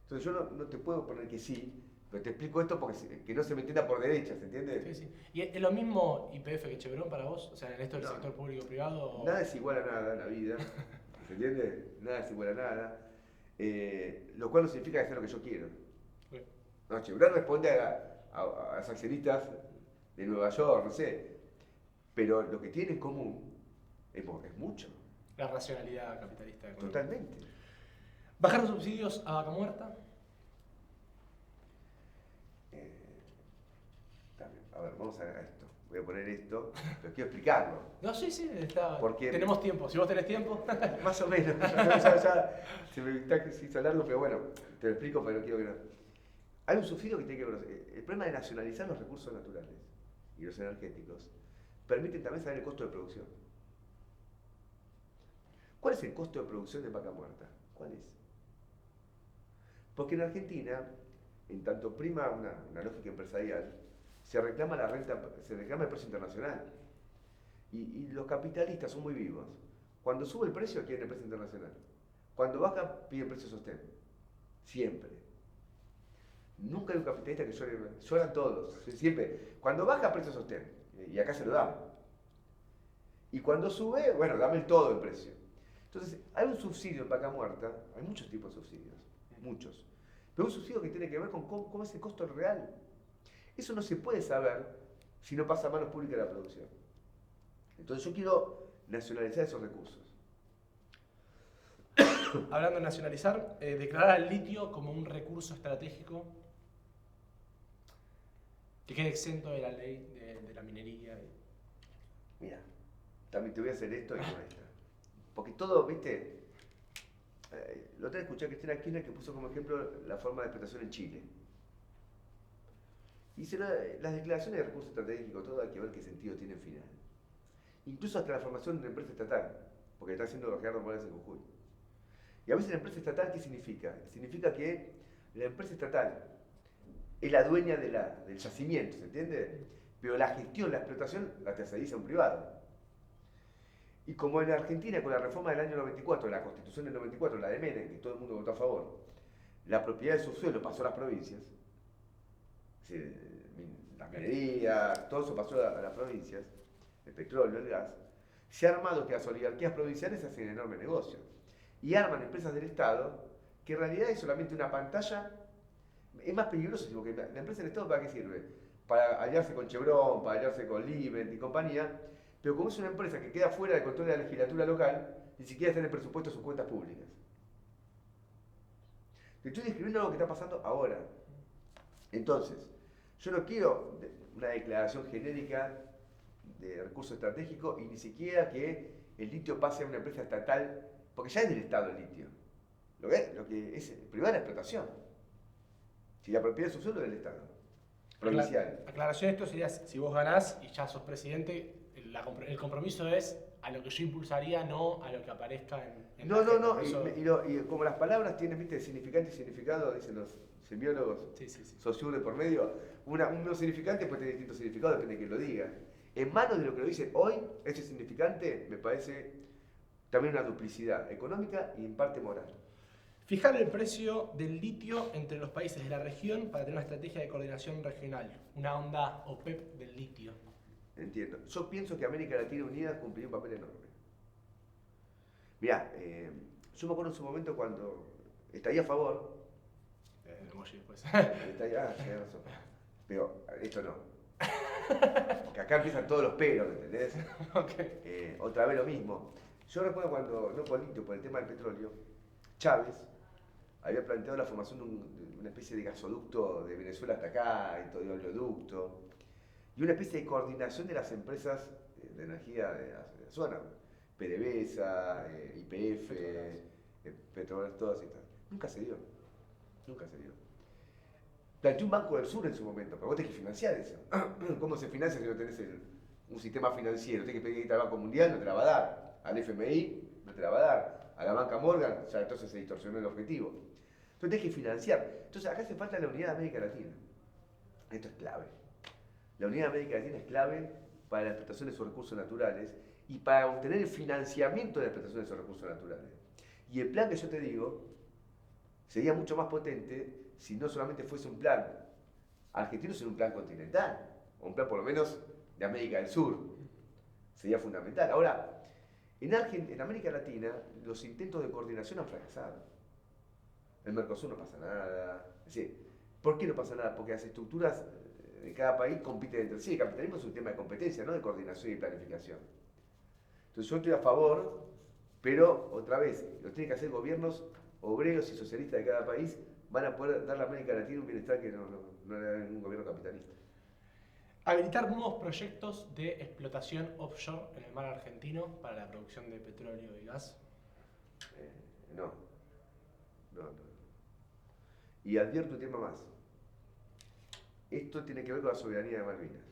Speaker 2: Entonces yo no te puedo poner que sí, pero te explico esto porque que no se me entienda por derecha, ¿se entiende?
Speaker 1: Sí. ¿Y es lo mismo YPF que Chevron para vos? O sea, en esto del sector público-privado.
Speaker 2: Nada es igual a nada en la vida, ¿se entiende? Nada es igual a nada. Lo cual no significa que sea lo que yo quiero.
Speaker 1: Sí.
Speaker 2: No, Chevron responde a los accionistas de Nueva York, no sé. Pero lo que tiene en común es mucho.
Speaker 1: La racionalidad capitalista.
Speaker 2: Totalmente.
Speaker 1: ¿Bajar los subsidios a Vaca Muerta?
Speaker 2: A ver, vamos a esto. Voy a poner esto, pero quiero explicarlo.
Speaker 1: No, sí,
Speaker 2: Porque
Speaker 1: tenemos tiempo. Si vos tenés tiempo.
Speaker 2: Más o menos. Ya se me está hizo largo, pero bueno, te lo explico, pero quiero que no. Hay un subsidio que tiene que ver. El problema de nacionalizar los recursos naturales y los energéticos permite también saber el costo de producción. ¿Cuál es el costo de producción de Vaca Muerta? ¿Cuál es? Porque en Argentina, en tanto prima una lógica empresarial, se reclama el precio internacional. Y los capitalistas son muy vivos. Cuando sube el precio, quieren el precio internacional. Cuando baja, piden precio sostén. Siempre. Nunca hay un capitalista que llore. Lloran todos. Siempre. Cuando baja, precio sostén. Y acá se lo damos. Y cuando sube, bueno, dame todo el precio. Entonces, hay un subsidio en Vaca Muerta. Hay muchos tipos de subsidios. Muchos. Pero un subsidio que tiene que ver con cómo es el costo real. Eso no se puede saber si no pasa a manos públicas de la producción. Entonces yo quiero nacionalizar esos recursos.
Speaker 1: Hablando de nacionalizar, declarar al litio como un recurso estratégico que quede exento de la ley de la minería.
Speaker 2: Mira, también te voy a hacer esto y con esta. Porque todo, viste, lo otra vez escuché a Cristina Kirchner que puso como ejemplo la forma de explotación en Chile. Y las declaraciones de recursos estratégicos, todo hay que ver qué sentido tiene final. Incluso hasta la formación de una empresa estatal, porque está haciendo Gerardo Morales en Jujuy. Y a veces la empresa estatal, ¿qué significa? Significa que la empresa estatal es la dueña del yacimiento, ¿se entiende? Pero la gestión, la explotación, la terceriza a un privado. Y como en Argentina, con la reforma del año 94, la constitución del 94, la de Menem, que todo el mundo votó a favor, la propiedad de subsuelo pasó a las provincias, la minería, todo eso pasó a las provincias, el petróleo, el gas, se ha armado que las oligarquías provinciales hacen enorme negocio. Y arman empresas del Estado, que en realidad es solamente una pantalla. Es más peligroso, porque la empresa del Estado, ¿para qué sirve? Para aliarse con Chevron, para aliarse con Livent y compañía, pero como es una empresa que queda fuera del control de la legislatura local, ni siquiera está en el presupuesto de sus cuentas públicas. Te estoy describiendo algo que está pasando ahora. Entonces, yo no quiero una declaración genérica de recurso estratégico y ni siquiera que el litio pase a una empresa estatal, porque ya es del Estado el litio. Lo que es privada la explotación. Si la propiedad es subsuelo del Estado, provincial.
Speaker 1: Aclaración, esto sería, si vos ganás y ya sos presidente, el compromiso es a lo que yo impulsaría, no a lo que aparezca en
Speaker 2: No,
Speaker 1: la
Speaker 2: no,
Speaker 1: agenda.
Speaker 2: y como las palabras tienen, viste, significante y significado, dicen los semiólogos,
Speaker 1: Sí.
Speaker 2: sociólogos de por medio, un significante puede tener distintos significados, depende de quién lo diga. En manos de lo que lo dicen hoy, ese significante me parece también una duplicidad económica y en parte moral.
Speaker 1: Fijar el precio del litio entre los países de la región para tener una estrategia de coordinación regional, una onda OPEP del litio.
Speaker 2: Entiendo. Yo pienso que América Latina Unida cumpliría un papel enorme. Mirá, yo me acuerdo en su momento cuando estaría a favor.
Speaker 1: Emoji después.
Speaker 2: Tenés razón. Pero esto no. Porque acá empiezan todos los peros, ¿me entendés?
Speaker 1: Okay.
Speaker 2: Otra vez lo mismo. Yo recuerdo cuando, no por el litio, por el tema del petróleo, Chávez había planteado la formación de una especie de gasoducto de Venezuela hasta acá, y todo de oleoducto, y una especie de coordinación de las empresas de energía de la zona, PDVSA, YPF, Petrobras, todas estas. Nunca se dio. Planteó un Banco del Sur en su momento, pero vos tenés que financiar eso. ¿Cómo se financia si no tenés un sistema financiero? Tenés que pedir al Banco Mundial, no te la va a dar. Al FMI, no te la va a dar. A la banca Morgan, ya entonces se distorsionó el objetivo. Entonces tenés que financiar. Entonces acá hace falta la unidad de América Latina. Esto es clave. La unidad de América Latina es clave para la explotación de sus recursos naturales y para obtener el financiamiento de la explotación de esos recursos naturales. Y el plan que yo te digo sería mucho más potente si no solamente fuese un plan argentino, sino un plan continental, o un plan por lo menos de América del Sur. Sería fundamental. Ahora, en América Latina, los intentos de coordinación han fracasado. En Mercosur no pasa nada. Es decir, ¿por qué no pasa nada? Porque las estructuras de cada país compiten entre sí. El capitalismo es un tema de competencia, no de coordinación y planificación. Entonces yo estoy a favor, pero otra vez, lo tienen que hacer gobiernos obreros y socialistas de cada país, van a poder darle a América Latina un bienestar que no le da ningún gobierno capitalista.
Speaker 1: Habilitar nuevos proyectos de explotación offshore en el mar argentino para la producción de petróleo y gas.
Speaker 2: No. Y advierto un tema más. Esto tiene que ver con la soberanía de Malvinas.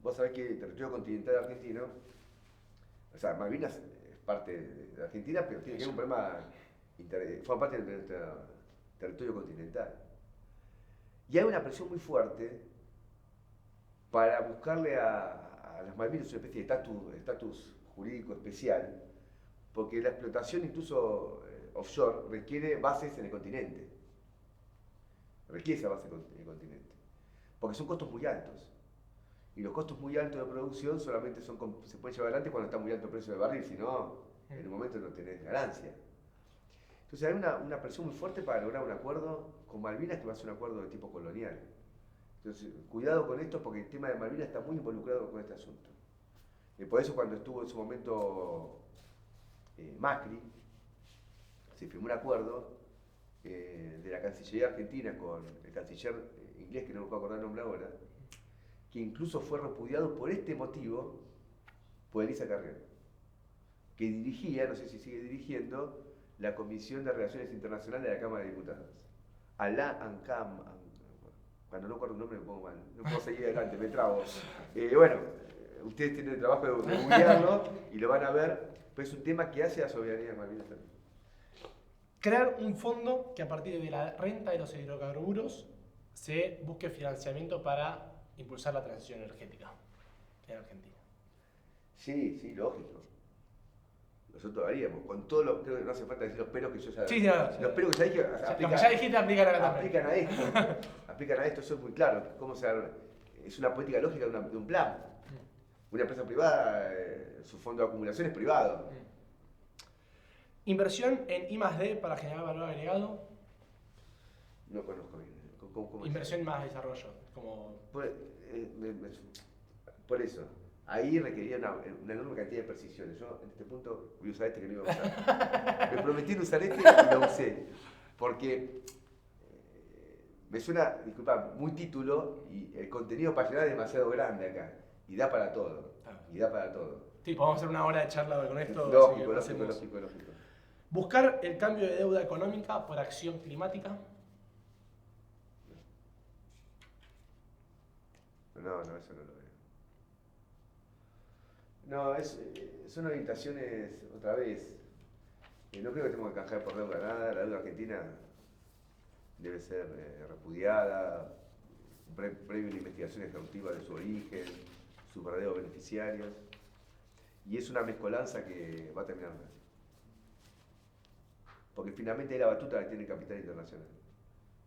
Speaker 2: Vos sabés que el territorio continental argentino, o sea, Malvinas es parte de Argentina, pero tiene que ver un problema, forma parte de nuestro territorio continental. Y hay una presión muy fuerte para buscarle a las Malvinas una especie de estatus jurídico especial, porque la explotación incluso offshore requiere bases en el continente. Requiere esa base en el continente. Porque son costos muy altos. Y los costos muy altos de producción solamente se pueden llevar adelante cuando está muy alto el precio del barril, si no, en un momento no tenés ganancia. Entonces hay una presión muy fuerte para lograr un acuerdo con Malvinas que va a ser un acuerdo de tipo colonial. Entonces, cuidado con esto porque el tema de Malvinas está muy involucrado con este asunto. Y por eso cuando estuvo en su momento Macri, se firmó un acuerdo de la Cancillería Argentina con el canciller inglés, que no me puedo acordar el nombre ahora, que incluso fue repudiado por este motivo por Elisa Carrión, que dirigía, no sé si sigue dirigiendo, la Comisión de Relaciones Internacionales de la Cámara de Diputados. Alá Ancam, cuando no recuerdo el nombre me pongo mal, no puedo seguir adelante, me trabo. Bueno, ustedes tienen el trabajo de googlearlo y lo van a ver, pero es un tema que hace la soberanía de Malvinas también.
Speaker 1: Crear un fondo que a partir de la renta de los hidrocarburos se busque financiamiento para impulsar la transición energética en Argentina.
Speaker 2: Sí, sí, lógico. Nosotros haríamos, con todos los, creo que no hace falta decir los peros que yo ya...
Speaker 1: Sí, no,
Speaker 2: los peros que ya dije,
Speaker 1: los que ya dijiste aplican acá también.
Speaker 2: Aplican a esto, aplican a esto, eso es muy claro. ¿Cómo es una política lógica de un plan. Una empresa privada, su fondo de acumulación es privado.
Speaker 1: Inversión en I+D para generar valor agregado.
Speaker 2: No conozco bien. ¿Cómo
Speaker 1: Inversión más desarrollo. Como...
Speaker 2: Por eso, ahí requería una enorme cantidad de precisiones. Yo en este punto voy a usar este que no iba a usar. Me prometí no usar este y lo usé. Porque me suena, disculpa, muy título y el contenido pasional es demasiado grande acá. Y da para todo. Y da para todo.
Speaker 1: Sí, podemos hacer una hora de charla con esto.
Speaker 2: Lógico.
Speaker 1: Buscar el cambio de deuda económica por acción climática.
Speaker 2: No, eso no lo veo. No, son orientaciones, otra vez, no creo que tengamos que canjear por deuda nada, la deuda argentina debe ser repudiada, previo a una investigación exhaustiva de su origen, sus verdaderos beneficiarios, y es una mezcolanza que va a terminar mal. Porque finalmente la batuta la tiene el capital internacional,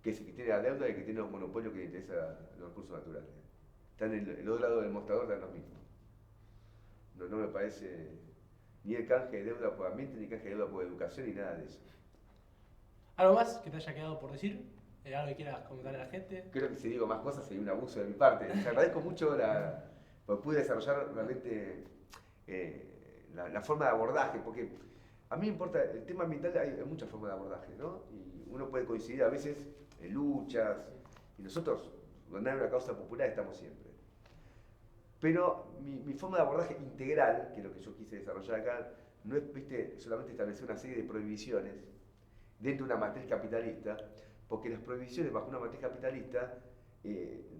Speaker 2: que es el que tiene la deuda y el que tiene los monopolios que le interesan los recursos naturales. Están en el otro lado del mostrador, están los mismos. No me parece ni el canje de deuda por ambiente, ni el canje de deuda por educación, ni nada de eso.
Speaker 1: ¿Algo más que te haya quedado por decir? ¿Algo que quieras comentarle a la gente?
Speaker 2: Creo que si digo más cosas sería un abuso de mi parte. Les agradezco mucho porque pude desarrollar realmente la forma de abordaje, porque a mí me importa, el tema ambiental hay muchas formas de abordaje, ¿no? Y uno puede coincidir a veces en luchas, y nosotros, donde hay una causa popular, estamos siempre. Pero mi forma de abordaje integral, que es lo que yo quise desarrollar acá, no es solamente establecer una serie de prohibiciones dentro de una matriz capitalista, porque las prohibiciones bajo una matriz capitalista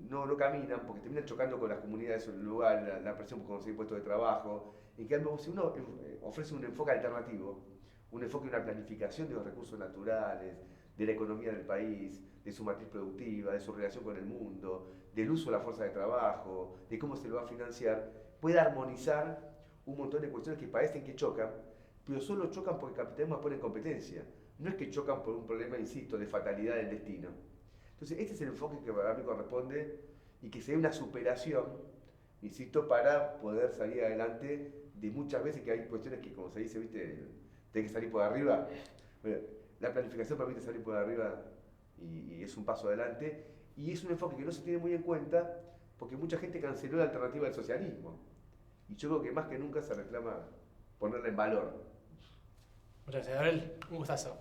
Speaker 2: no caminan, porque terminan chocando con las comunidades del lugar, la presión por conseguir puestos de trabajo. En cambio, si uno ofrece un enfoque alternativo, un enfoque de una planificación de los recursos naturales, de la economía del país, de su matriz productiva, de su relación con el mundo, del uso de la fuerza de trabajo, de cómo se lo va a financiar, puede armonizar un montón de cuestiones que parecen que chocan, pero solo chocan porque el capitalismo pone en competencia. No es que chocan por un problema, insisto, de fatalidad del destino. Entonces, este es el enfoque que para mí corresponde y que se dé una superación, insisto, para poder salir adelante de muchas veces que hay cuestiones que, como se dice, ¿viste? Tenés que salir por arriba. Bueno, la planificación permite salir por arriba y es un paso adelante. Y es un enfoque que no se tiene muy en cuenta porque mucha gente canceló la alternativa del socialismo. Y yo creo que más que nunca se reclama ponerla en valor.
Speaker 1: Muchas gracias, Gabriel. Un gustazo.